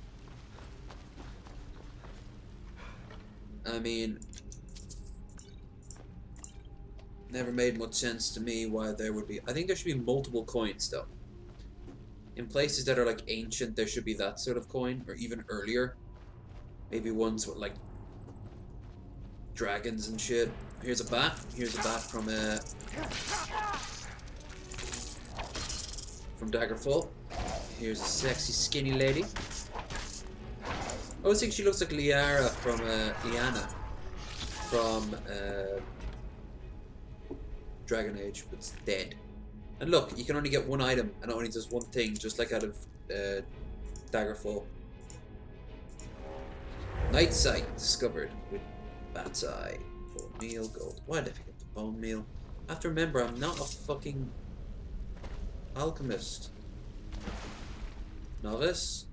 I mean, never made much sense to me why there would be... I think there should be multiple coins though. In places that are like ancient, there should be that sort of coin, or even earlier. Maybe ones with like dragons and shit. Here's a bat. Here's a bat from from Daggerfall. Here's a sexy, skinny lady. I always think she looks like Liara from Liana from Dragon Age, but it's dead. And look, you can only get one item, and it only does one thing, just like out of Daggerfall. Night sight discovered with bat's eye. Bone meal, gold. Why did I pick up the bone meal? I have to remember, I'm not a fucking alchemist. Novice?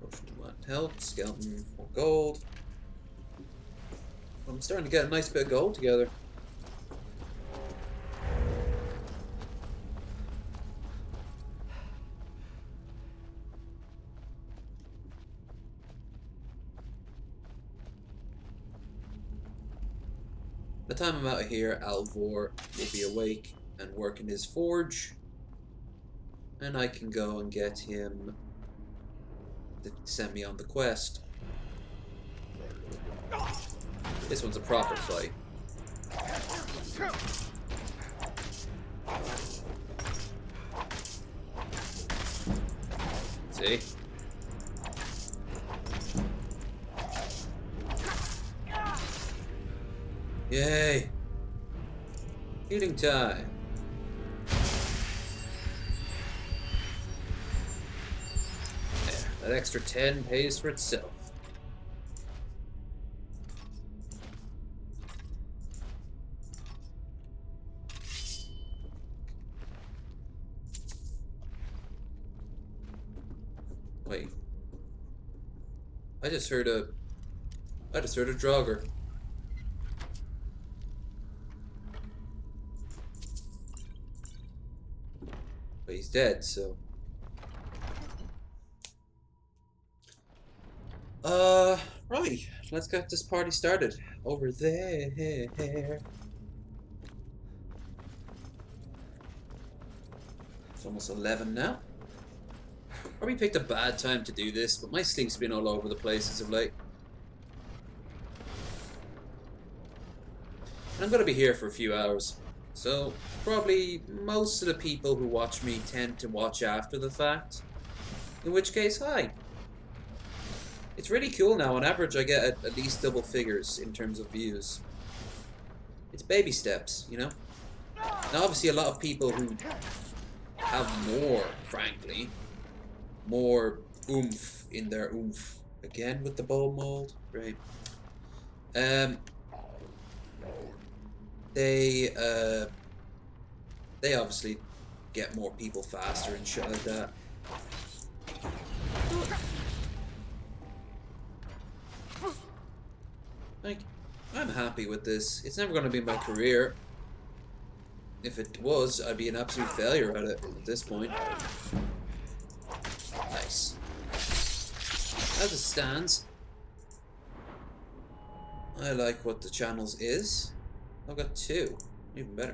Potion to want health, skeleton, more gold. I'm starting to get a nice bit of gold together. The time I'm out of here, Alvor will be awake and working his forge. And I can go and get him to send me on the quest. This one's a proper fight. See? Yay! Eating time. There, that extra 10 pays for itself. Wait. I just heard a Draugr. But he's dead, so. Right. Let's get this party started. Over there. It's almost 11 now. Probably picked a bad time to do this, but my sleep's been all over the place as of late. And I'm going to be here for a few hours. So, probably most of the people who watch me tend to watch after the fact. In which case, hi. It's really cool now. On average, I get at least double figures in terms of views. It's baby steps, you know? Now, obviously, a lot of people who have more, frankly, more oomph in their oomph. Again with the bow mold, right? They obviously get more people faster and shit like that. Like, I'm happy with this. It's never going to be my career. If it was, I'd be an absolute failure at it at this point. Nice. As it stands, I like what the channels is. I've got 2. Even better.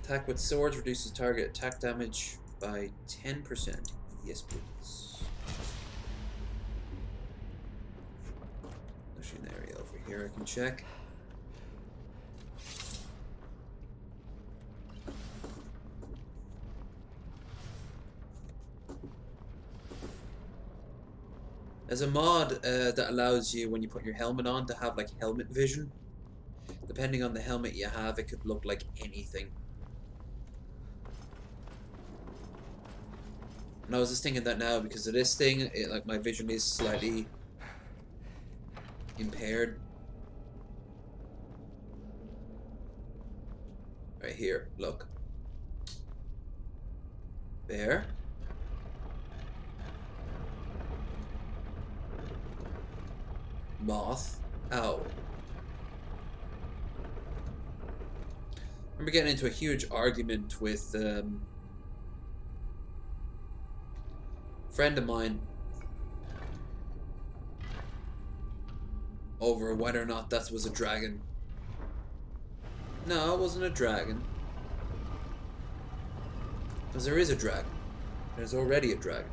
Attack with swords reduces target attack damage by 10%. Yes, please. There's an area over here I can check. There's a mod that allows you, when you put your helmet on, to have like helmet vision. Depending on the helmet you have, it could look like anything. And I was just thinking that now because of this thing, like my vision is slightly impaired. Right here, look. Bear. Moth. Owl. I remember getting into a huge argument with a friend of mine over whether or not that was a dragon. No, it wasn't a dragon. Because there is a dragon. There's already a dragon.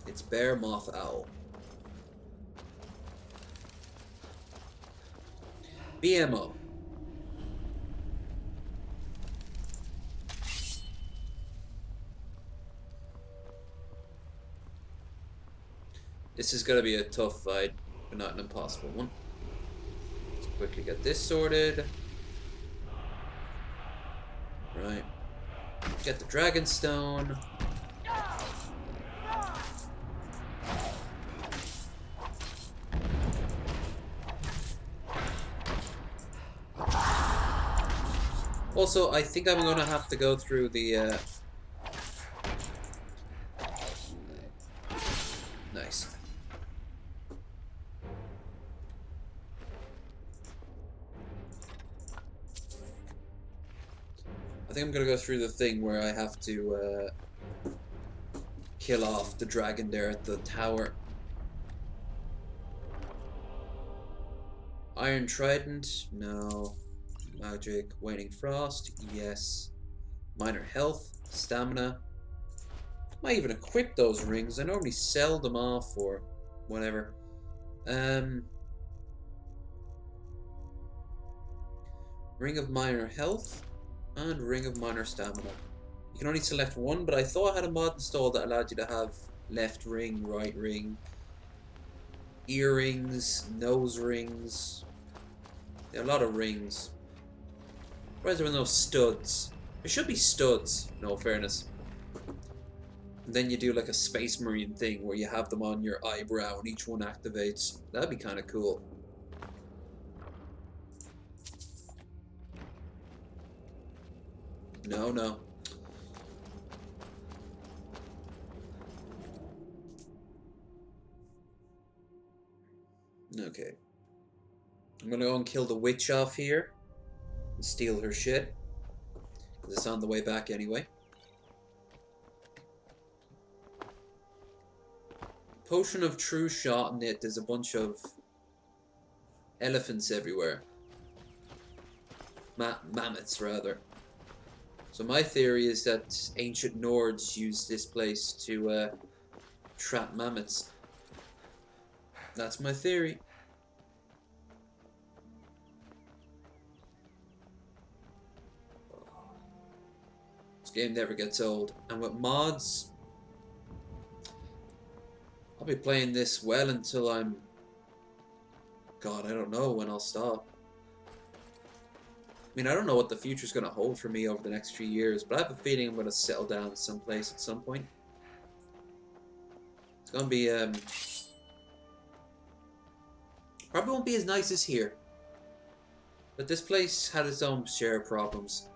It's bear, moth, owl. BMO. This is gonna be a tough fight, but not an impossible one. Let's quickly get this sorted. Right. Get the dragon stone. Also, I think I'm gonna have to go through the nice. I think I'm gonna go through the thing where I have to kill off the dragon there at the tower. Iron Trident, no. Magic, Waning Frost, yes. Minor Health, Stamina. Might even equip those rings. I normally sell them off or whatever. Ring of Minor Health and Ring of Minor Stamina. You can only select one, but I thought I had a mod installed that allowed you to have left ring, right ring, earrings, nose rings. There are a lot of rings. Why is there no studs? There should be studs, in all fairness. And then you do like a Space Marine thing where you have them on your eyebrow and each one activates. That'd be kind of cool. No, no. Okay. I'm gonna go and kill the witch off here and steal her shit. Because it's on the way back anyway. Potion of True Shot in it, there's a bunch of elephants everywhere. Mammoths, rather. So my theory is that ancient Nords used this place to trap mammoths. That's my theory. This game never gets old. And with mods, I'll be playing this well until I'm... God, I don't know when I'll stop. I mean, I don't know what the future's going to hold for me over the next few years, but I have a feeling I'm going to settle down someplace at some point. It's going to be, probably won't be as nice as here. But this place had its own share of problems.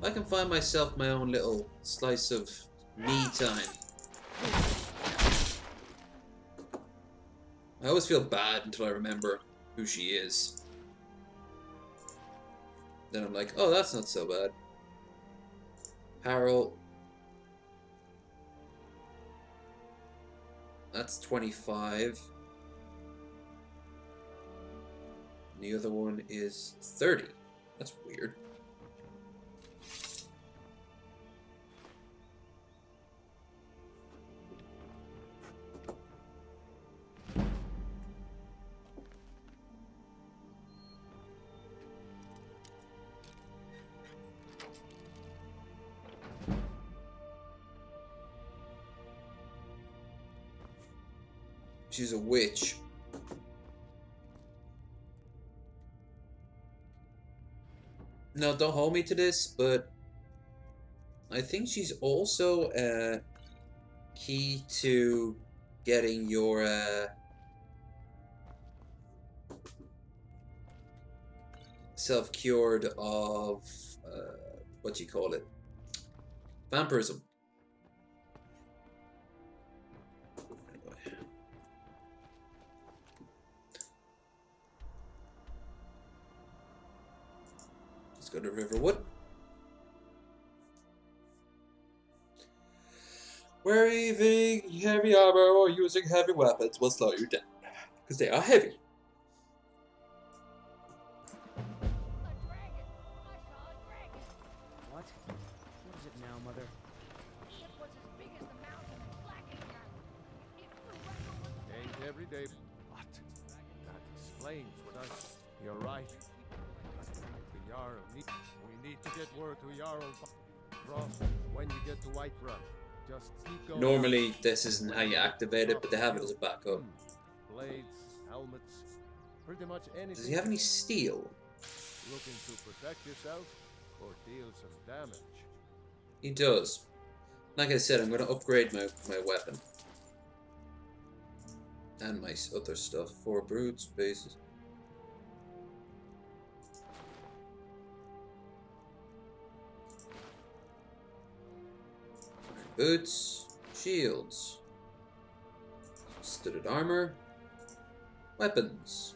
I can find myself my own little slice of me time. I always feel bad until I remember who she is. Then I'm like, oh, that's not so bad. Harold. That's 25. And the other one is 30. That's weird. She's a witch. No, don't hold me to this, but I think she's also key to getting your self-cured of what do you call it? Vampirism. Anyway. Let's go to Riverwood. Wearing heavy armor or using heavy weapons will slow you down, because they are heavy. What? What is it now, Mother? It was as big as the mountain, black and mountain. It flew right over the Ain't every day. What? flames with us. You're right. The Jarl need. We need to get word to Jarl Frost when you get to Whiterun. Just keep going. Normally, this isn't how you activate it, but they have it as a backup. Blades, helmets, pretty much anything. Does he have any steel? Looking to protect yourself or deal some damage? He does. Like I said, I'm going to upgrade my weapon. And my other stuff. 4 brutes, bases. Boots, shields, studded armor, weapons.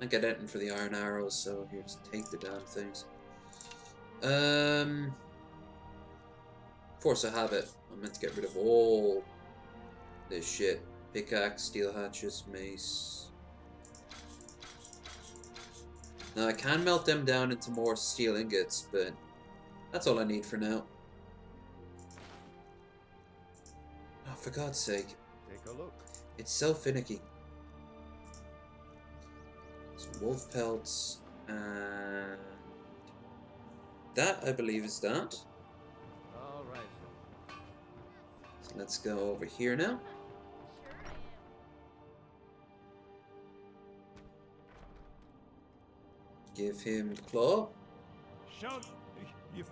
I get anything for the iron arrows, so here, just take the damn things. Force a habit. I'm meant to get rid of all this shit. Pickaxe, steel hatchets, mace. Now I can melt them down into more steel ingots, but that's all I need for now. Oh, for God's sake. Take a look. It's so finicky. Some wolf pelts, and that, I believe, is that. All right. So let's go over here now. Give him the claw. Show you.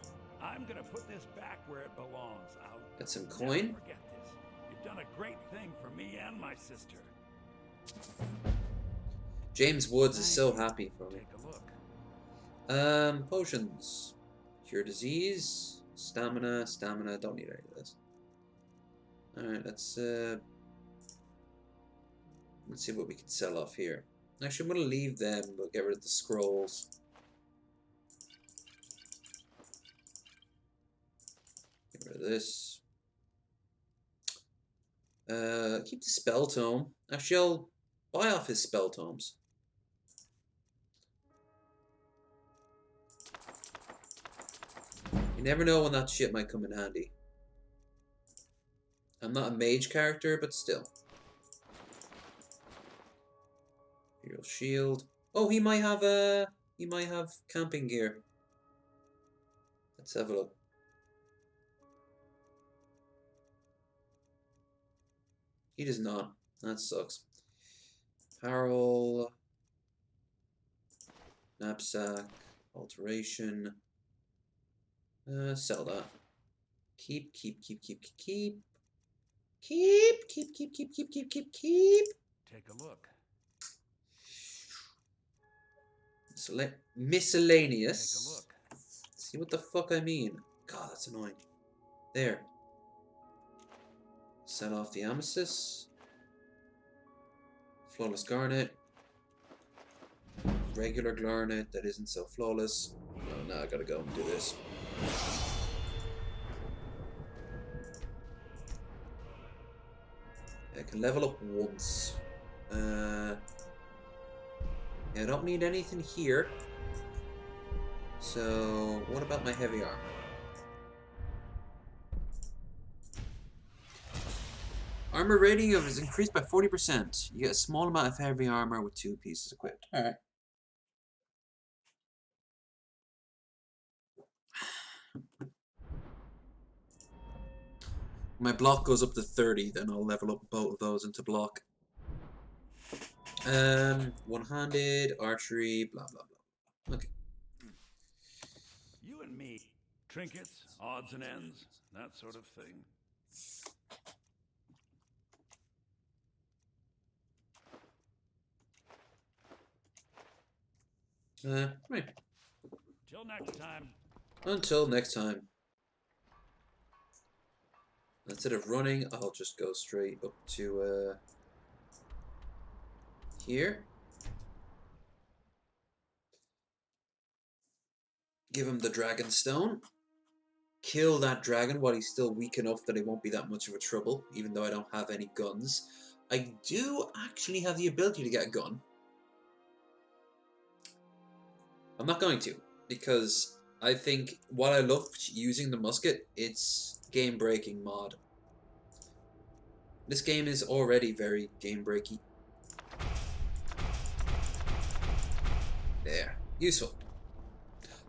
I'm gonna put this back where it belongs. I'll Got some never coin. forget this. You've done a great thing for me and my sister. James Woods is so happy for me. Take a look. Potions. Cure disease. Stamina. Stamina. Don't need any of this. Alright, let's see what we can sell off here. Actually, I'm going to leave them, but get rid of the scrolls. Get rid of this. Keep the spell tome. Actually, I'll buy off his spell tomes. You never know when that shit might come in handy. I'm not a mage character, but still. Imperial shield. Oh, he might have camping gear. Let's have a look. He does not. That sucks. Apparel. Knapsack. Alteration. Sell that. Keep. Take a look. Miscellaneous. Take a look. See what the fuck I mean? God, that's annoying. There. Sell off the amethyst. Flawless garnet. Regular garnet that isn't so flawless. Oh, now I gotta go and do this. I can level up once. I don't need anything here. So, what about my heavy armor? Armor rating is increased by 40%. You get a small amount of heavy armor with 2 pieces equipped. Alright. My block goes up to 30, then I'll level up both of those into block. One-handed, archery, blah blah blah. Okay. You and me. Trinkets, odds and ends, that sort of thing. Right. Till next time. Until next time. Instead of running, I'll just go straight up to here. Give him the dragon stone. Kill that dragon while he's still weak enough that it won't be that much of a trouble, even though I don't have any guns. I do actually have the ability to get a gun. I'm not going to. because I think while I love using the musket, it's game-breaking mod. This game is already very game-breaky. There. Useful.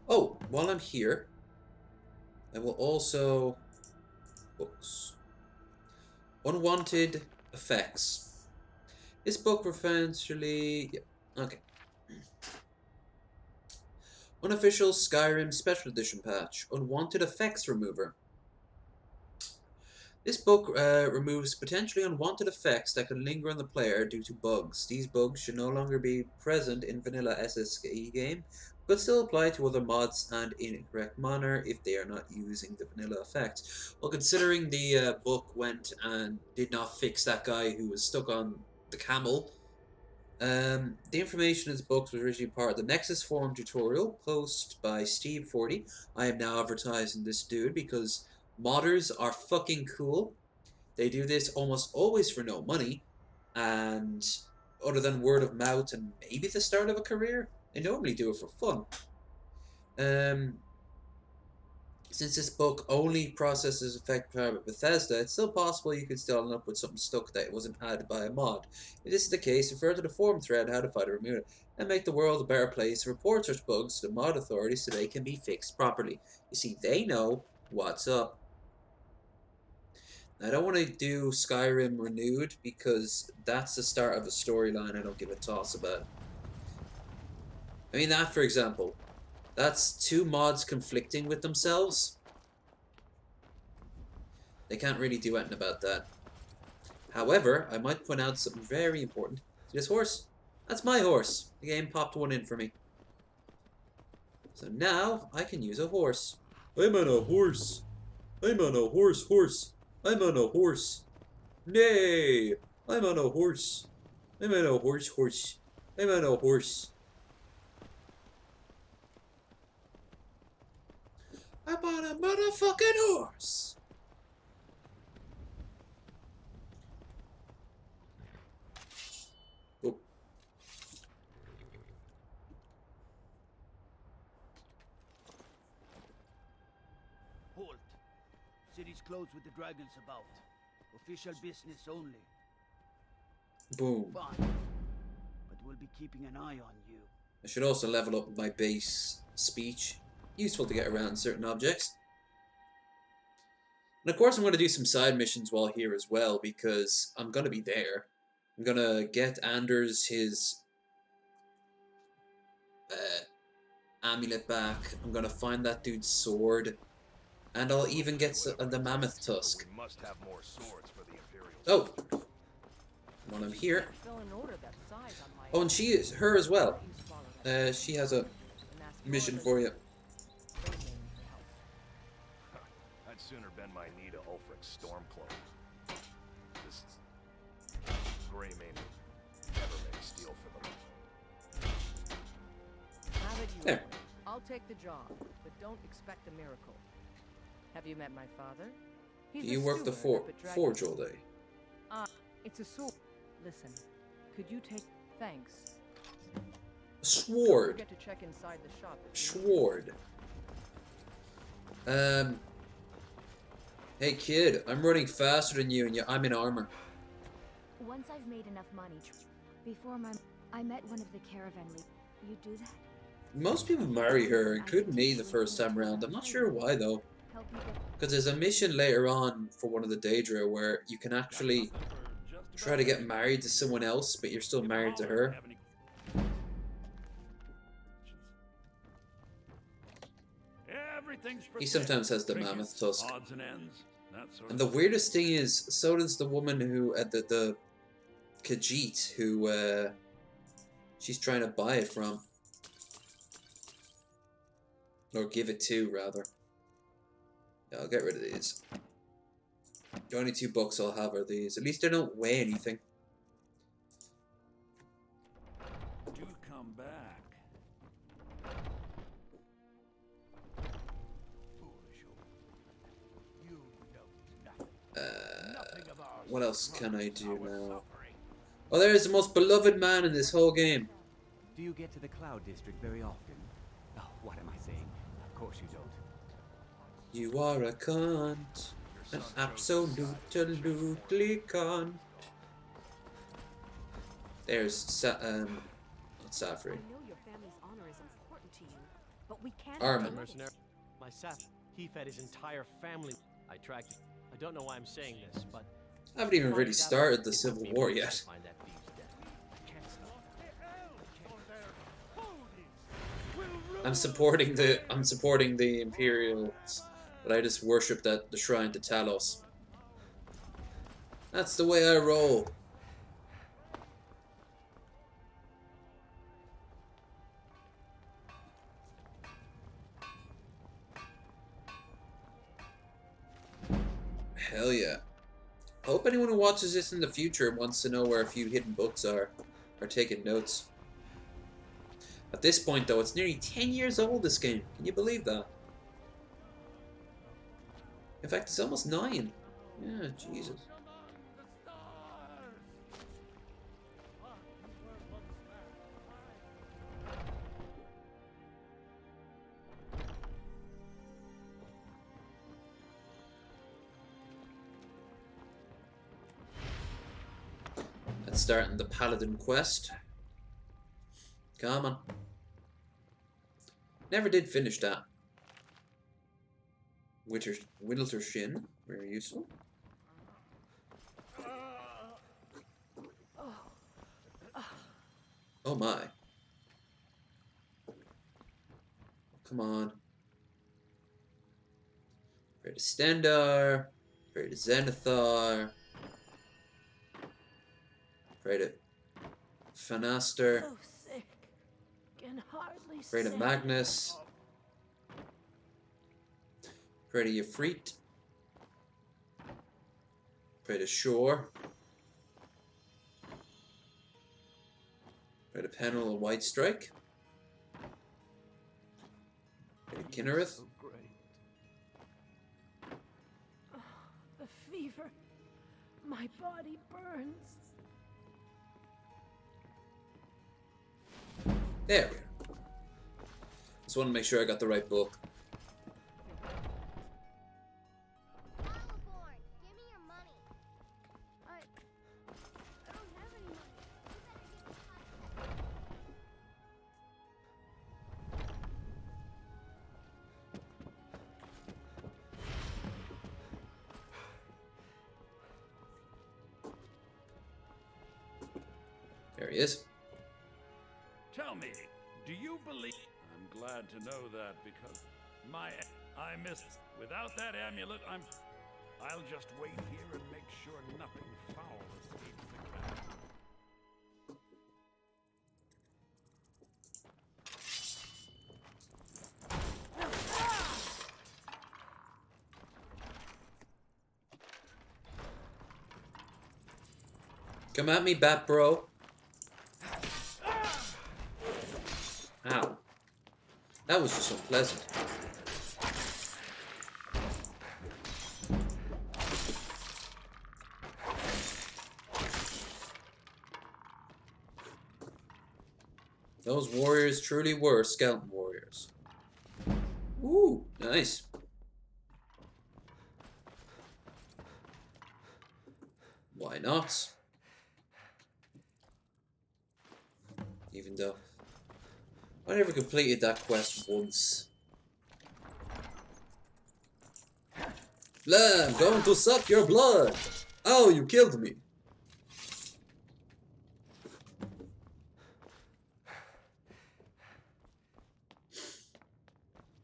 Oh, while I'm here, I will also... Books. Unwanted effects. This book eventually... Yeah, okay. Unofficial Skyrim Special Edition patch. Unwanted effects remover. This book removes potentially unwanted effects that can linger on the player due to bugs. These bugs should no longer be present in vanilla SSE game, but still apply to other mods and in a correct manner if they are not using the vanilla effect. Well, considering the book went and did not fix that guy who was stuck on the camel, the information in this book was originally part of the Nexus Forum tutorial post by Steve40. I am now advertising this dude because modders are fucking cool. They do this almost always for no money, and other than word of mouth and maybe the start of a career, they normally do it for fun. Since this book only processes effect power with Bethesda, it's still possible you could still end up with something stuck that wasn't added by a mod. If this is the case, refer to the forum thread how to find a remove it, and make the world a better place and report such bugs to the mod authorities so they can be fixed properly. You see, they know what's up. I don't want to do Skyrim Renewed because that's the start of a storyline I don't give a toss about. I mean, that for example, that's two mods conflicting with themselves. They can't really do anything about that. However, I might point out something very important. See this horse? That's my horse. The game popped one in for me. So now I can use a horse. I'm on a horse. I'm on a horse. I'm on a horse. Nay! I'm on a horse. I'm on a horse. I'm on a horse. I'm on a motherfucking horse! Oh. Halt. City's closed with the dragons about. Official business only. Boom. Fine. But we'll be keeping an eye on you. I should also level up my base speech. Useful to get around certain objects. And of course I'm going to do some side missions while here as well, because I'm going to be there. I'm going to get Anders his amulet back. I'm going to find that dude's sword. And I'll even get the mammoth tusk. We must have more swords for the Imperial. Oh! While I'm here. Oh, and she is her as well. She has a mission for you. I'd sooner bend my knee to Ulfric's Stormcloak. This gray mane never make steel for them. Have it you There. I'll take the job, but don't expect a miracle. Have you met my father? He's You a work the steward up at Dragon- forge all day. It's a sword. Listen, could you take... Thanks. Sword. Don't forget to check inside the shop. Sword. Hey kid, I'm running faster than you and I'm in armor. Once I've made enough money, before I met one of the caravan leaders. You do that? Most people marry her, including me the first time around. I'm not sure why though. Help you get... Because there's a mission later on for one of the Daedra where you can actually try to get married to someone else, but you're still married to her. He sometimes has the mammoth tusk. Odds and ends, that sort And of the weirdest thing is, so does the woman who, the Khajiit, who, she's trying to buy it from. Or give it to, rather. Yeah, I'll get rid of these. The only 2 books I'll have are these. At least they don't weigh anything. do come back. What else can I do now? Oh, there is the most beloved man in this whole game. Do you get to the Cloud District very often? Oh, What am I saying? Of course you don't. You are a cunt. An absolutely cunt. There's not Safri. I know your family's honor is important to you, but we can't. Armin. Mercenary. My Saf, he fed his entire family. I tracked it. I don't know why I'm saying this, but I haven't even really started the Civil War yet. find that thief's death. I can't stop. I'm supporting the Imperials, but I just worship the shrine to Talos. That's the way I roll. Hell yeah. I hope anyone who watches this in the future wants to know where a few hidden books are taking notes. At this point, though, it's nearly 10 years old, this game. Can you believe that? In fact, it's almost 9. Yeah, Jesus. Let's start in the Paladin quest. Come on. Never did finish that. Whittlesher Shin, very useful. Oh my. Come on. Pray to Stendar. Pray to Zenithar. Pray to Fanaster. So sick. Can hardly Pray to say. Magnus. Pray to Yefreet. Pray to Shore. Pray to Panel of White Strike. Pray to Kinnereth. So great. Oh, the fever. My body burns. There we go. Just want to make sure I got the right book. Battleborn, give me your money. I don't have any money. You better give me 5 cents. There he is. Tell me, do you believe? I'm glad to know that because I missed. Without that amulet, I'll just wait here and make sure nothing foul escapes the camp. Come at me, Bat Bro. Ow. That was just unpleasant. Those warriors truly were skeleton warriors. Ooh, nice. Why not? Even though I never completed that quest once. Blood, I'm going to suck your blood. Oh, you killed me.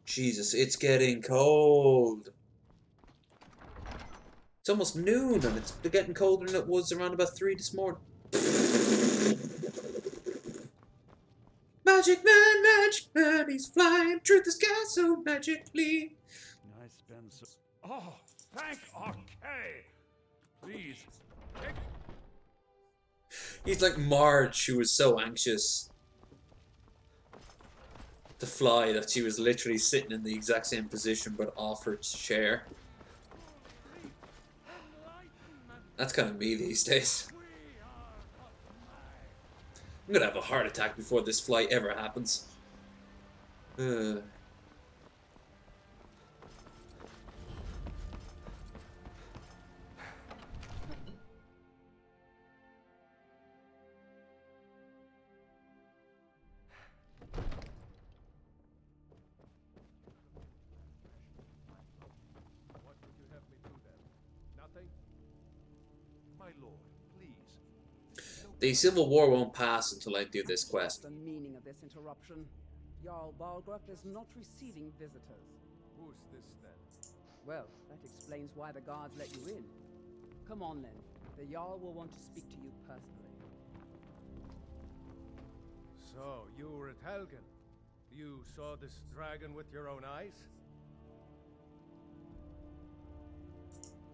Jesus, it's getting cold. It's almost noon and it's getting colder than it was around about 3 this morning. Magic man, he's flying through the sky so magically. I spend so. Oh, thank Arcade. Please, take. He's like Marge, who was so anxious to fly that she was literally sitting in the exact same position but off her chair. That's kind of me these days. I'm gonna have a heart attack before this flight ever happens. Uh. What would you have me do then? Nothing? My lord, please. The Civil War won't pass until I do this What's quest. the meaning of this interruption? Jarl Balgruuf is not receiving visitors. Who's this then? Well, that explains why the guards let you in. Come on then. The Jarl will want to speak to you personally. So, you were at Helgen. You saw this dragon with your own eyes?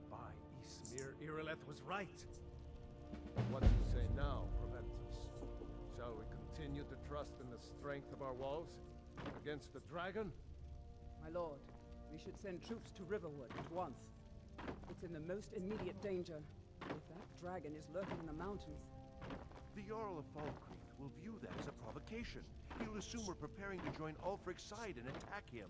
By Ismir, Irileth was right. What do you say now, Proventus? Shall we continue to trust in the strength of our walls against the dragon? My lord, we should send troops to Riverwood at once. It's in the most immediate danger. If that dragon is lurking in the mountains... The Jarl of Falkreath will view that as a provocation. He'll assume we're preparing to join Ulfric's side and attack him.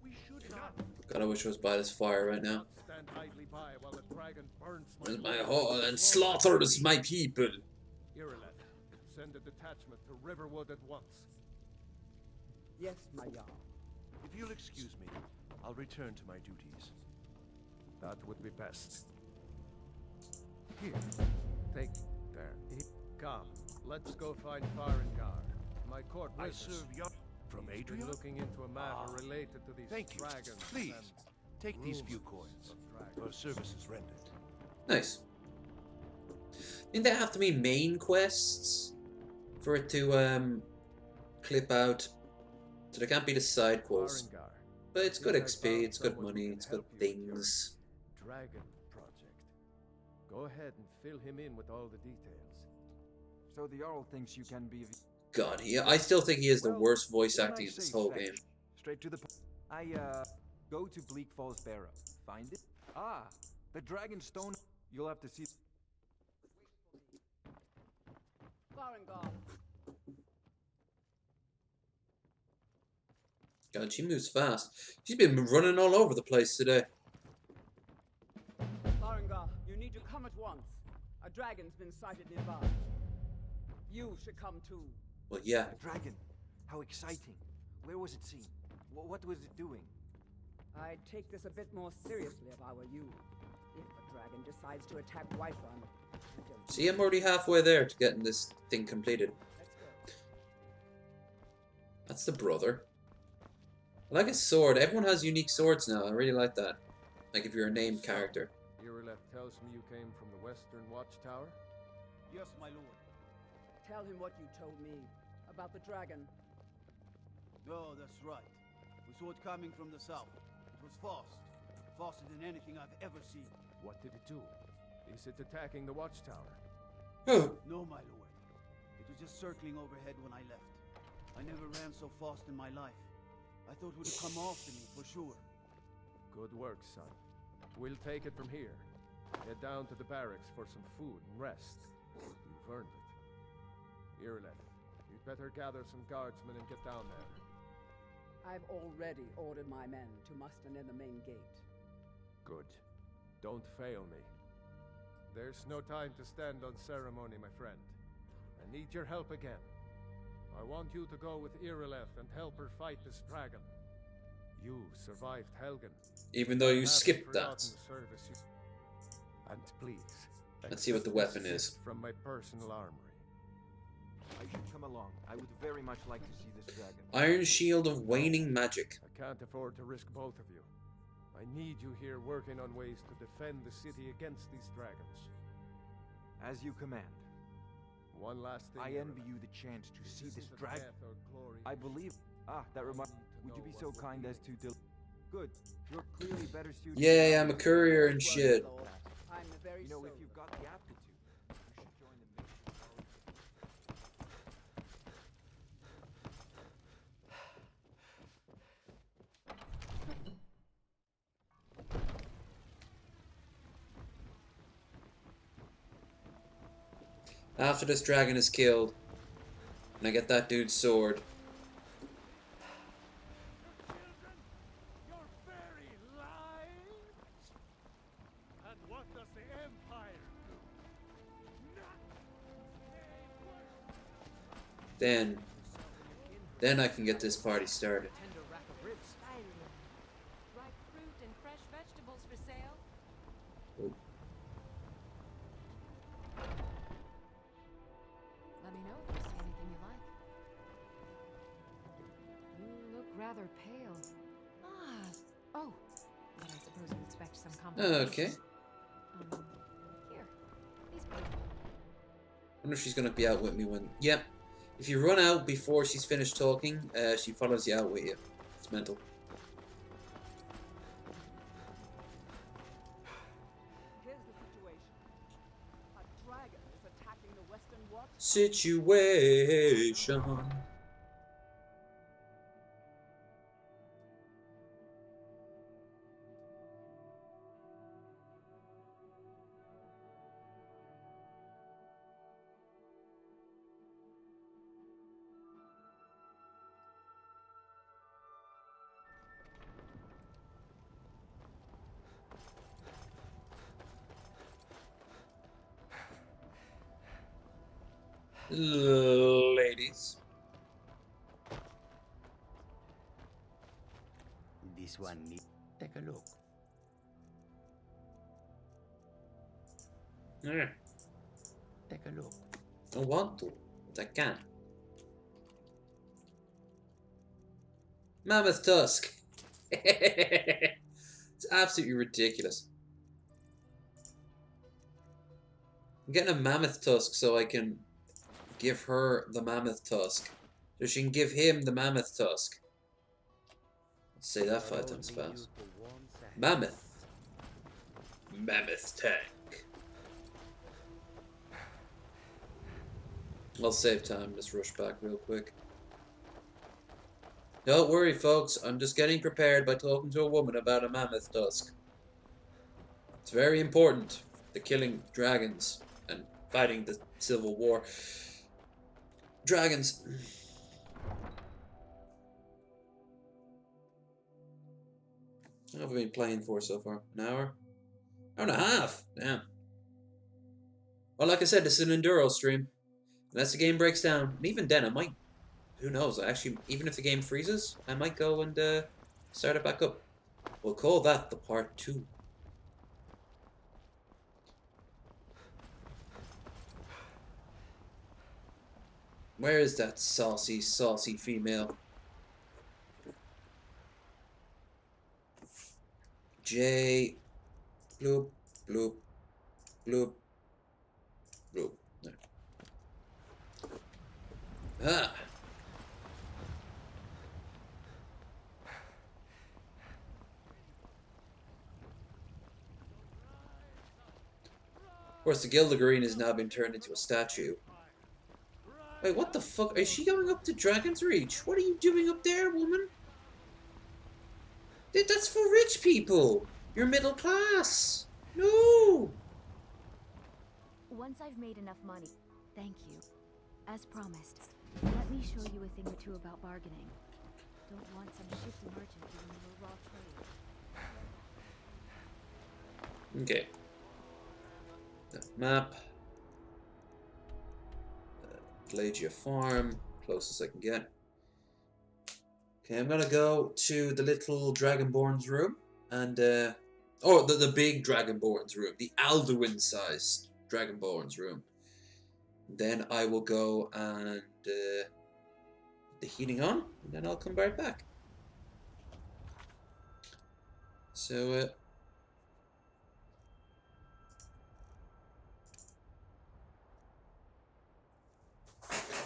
We should not... God, I wish I was by this fire right now. Stand idly by while the dragon burns Where's my hall and slaughters my people? Irileth, send a detachment to Riverwood at once. Yes, my Jarl. If you'll excuse me, I'll return to my duties. That would be best. Here, take there. Come, let's go find Farengar. My court I witness. serve Jarl from He's been Adria? looking into a matter related to these Thank you. dragons. Please, and take these few rumors coins. of dragons. Your services rendered. Nice. Didn't they have to be main quests for it to clip out? So they can't be the side quests. Farengar, But it's good yes, I XP, found it's good someone who money, can it's good help you with your things. Dragon project. Go ahead and fill him in with all the details. So the Jarl thinks you can be... God, I still think he is the Well, worst voice what acting I in this say, whole fetch. game. Straight to the point. Go to Bleak Falls Barrow. Find it? Ah, the dragon stone. You'll have to see... Farengar! God, she moves fast. She's been running all over the place today. Farengar, you need to come at once. A dragon's been sighted nearby. You should come too. Well, yeah. A dragon. How exciting. Where was it seen? What was it doing? I'd take this a bit more seriously if I were you. If the dragon decides to attack Whiterun, I don't... See, I'm already halfway there to getting this thing completed. Let's go. That's the brother. I like his sword. Everyone has unique swords now. I really like that. Like if you're a named character. Irileth tells me you came from the Western Watchtower? Yes, my lord. Tell him what you told me about the dragon. Oh, that's right. We saw it coming from the south. It was fast. Faster than anything I've ever seen. What did it do? Is it attacking the Watchtower? Oh. No, my lord. It was just circling overhead when I left. I never ran so fast in my life. I thought it would come after me, for sure. Good work, son. We'll take it from here. Head down to the barracks for some food and rest. You've earned it. Irileth, you'd better gather some guardsmen and get down there. I've already ordered my men to muster near the main gate. Good. Don't fail me. There's no time to stand on ceremony, my friend. I need your help again. I want you to go with Irileth and help her fight this dragon. You survived Helgen. Even though you I haven't skipped forgotten that. the service you... And please, Let's see what the accept weapon this is. gift from my personal armory. I should come along. I would very much like to see this dragon. Iron Shield of Waning Magic. I can't afford to risk both of you. I need you here working on ways to defend the city against these dragons. As you command. One last thing. I envy Irileth. you the chance to see this isn't a dragon. death or glory. I believe... Ah, that reminds... need to Would you know be so what we're kind as dealing to... Good. You're clearly better suited... Yay, I'm a courier and shit. I'm the very You know, if soul. you've got the aptitude, you should join the mission. After this dragon is killed, and I get that dude's sword, Then I can get this party started. Tender rack of ribs. Skyrim. Ripe fruit and fresh vegetables for sale. Oh. Let me know if you see anything you like. You look rather pale. Oh. But I suppose you expect some complications. Okay. Here. These people. I wonder if she's gonna be out with me when. Yep. If you run out before she's finished talking, she follows you out with you. It's mental. Here's the situation. A dragon is attacking the western watch. Situation. Ladies. This one need. Take a look. Yeah. Take a look. I want to, but I can't. Mammoth tusk. It's absolutely ridiculous. I'm getting a mammoth tusk so I can give her the mammoth tusk. So she can give him the mammoth tusk. Let's say that 5 times fast. Mammoth. Mammoth tank. I'll save time, just rush back real quick. Don't worry, folks. I'm just getting prepared by talking to a woman about a mammoth tusk. It's very important. The killing dragons and fighting the Civil War. Dragons. How have I been playing for so far? An hour? Hour and a half. Damn. Well, like I said, this is an Enduro stream. Unless the game breaks down. And even then, I might... Who knows? Actually, even if the game freezes, I might go and start it back up. We'll call that the part 2. Where is that saucy, saucy female? J. Bloop, bloop, bloop, bloop. There. Ah. Of course, the Gilda has now been turned into a statue. Wait, what the fuck? Is she going up to Dragon's Reach? What are you doing up there, woman? That's for rich people. You're middle class. No. Once I've made enough money, thank you. As promised, let me show you a thing or two about bargaining. Don't want some shifty merchant giving you a raw trade. Okay. Map. Pelagia Farm. Closest I can get. Okay, I'm gonna go to the little Dragonborn's room. And, oh, the big Dragonborn's room. The Alduin-sized Dragonborn's room. Then I will go and the heating on, and then I'll come right back. So,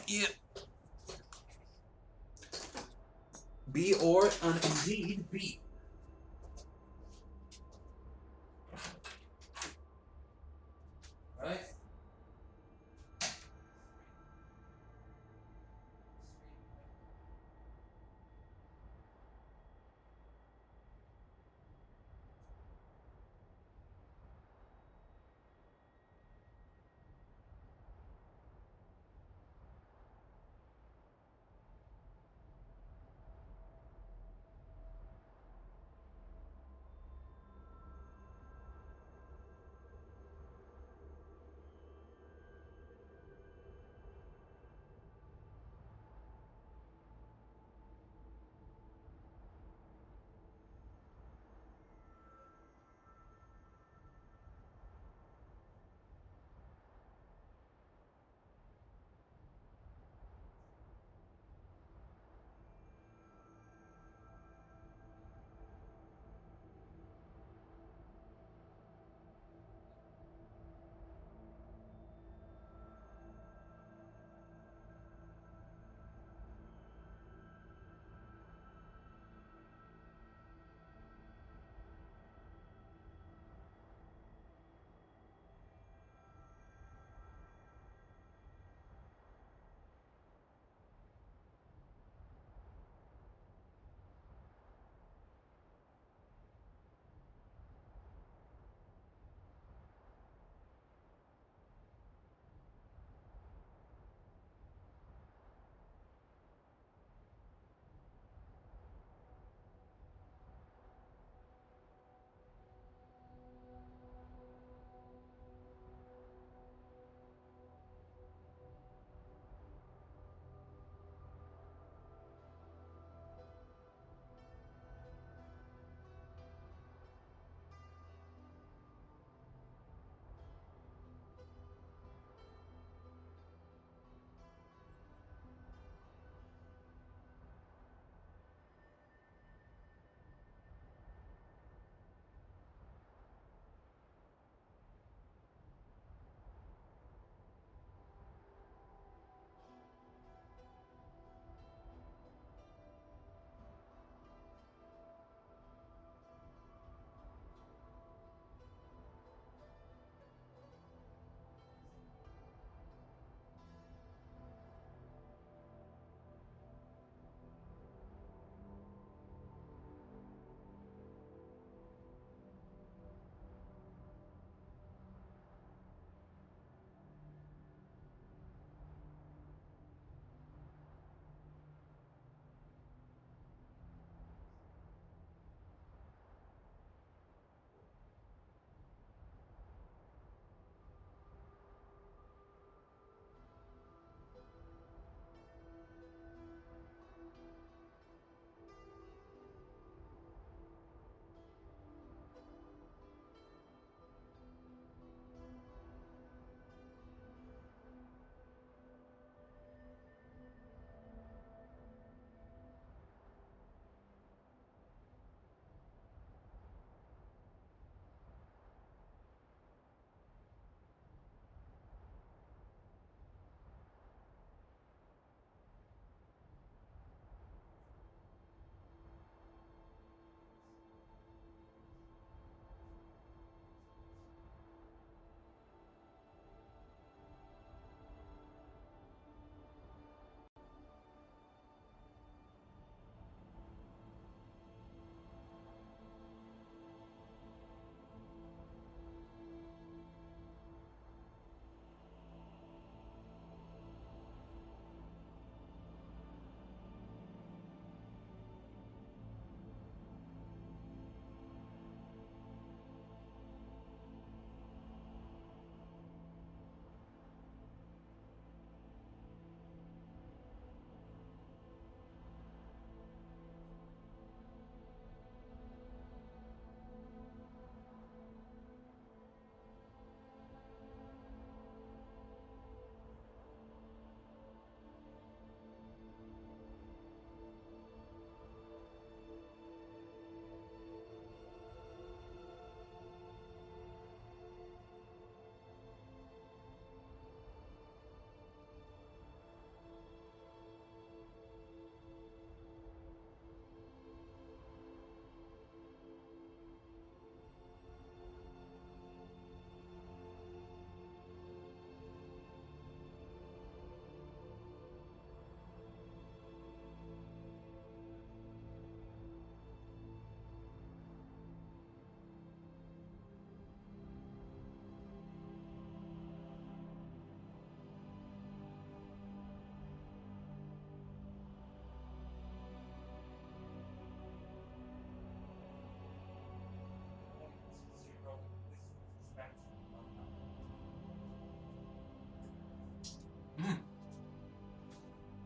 yeah. Be or and indeed be. Right?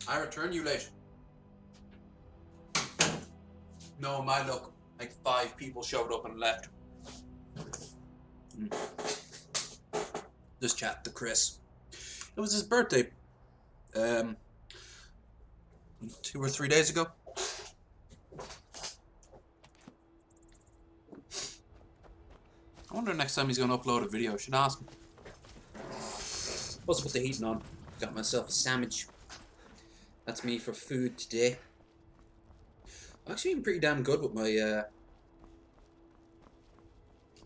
I return you late. No, my luck. Like 5 people showed up and left. Just chat to Chris. It was his birthday. 2 or 3 days ago. I wonder next time he's going to upload a video. I should ask him. Also put the heating on. Got myself a sandwich. That's me for food today. I've actually been pretty damn good with my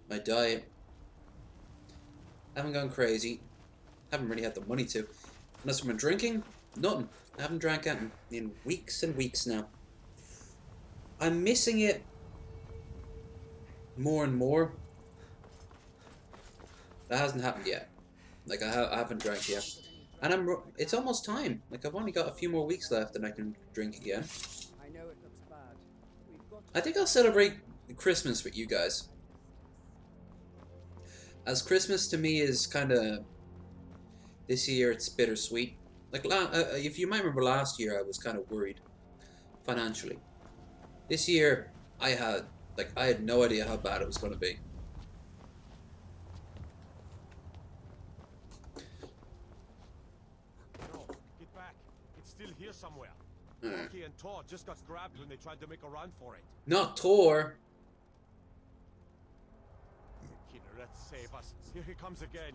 my diet. Haven't gone crazy. Haven't really had the money to. Unless I've been drinking, nothing. I haven't drank anything in weeks and weeks now. I'm missing it more and more. That hasn't happened yet. Like I haven't drank yet, and it's almost time. Like I've only got a few more weeks left, and I can drink again. I know it looks bad. We've got I think I'll celebrate Christmas with you guys. As Christmas to me is kind of this year, it's bittersweet. Like if you might remember last year, I was kind of worried financially. This year, I had no idea how bad it was going to be. Get back. It's still here somewhere. Loki and Thor just got grabbed when they tried to make a run for it. Not Thor. Killer, let's save us. Here he comes again.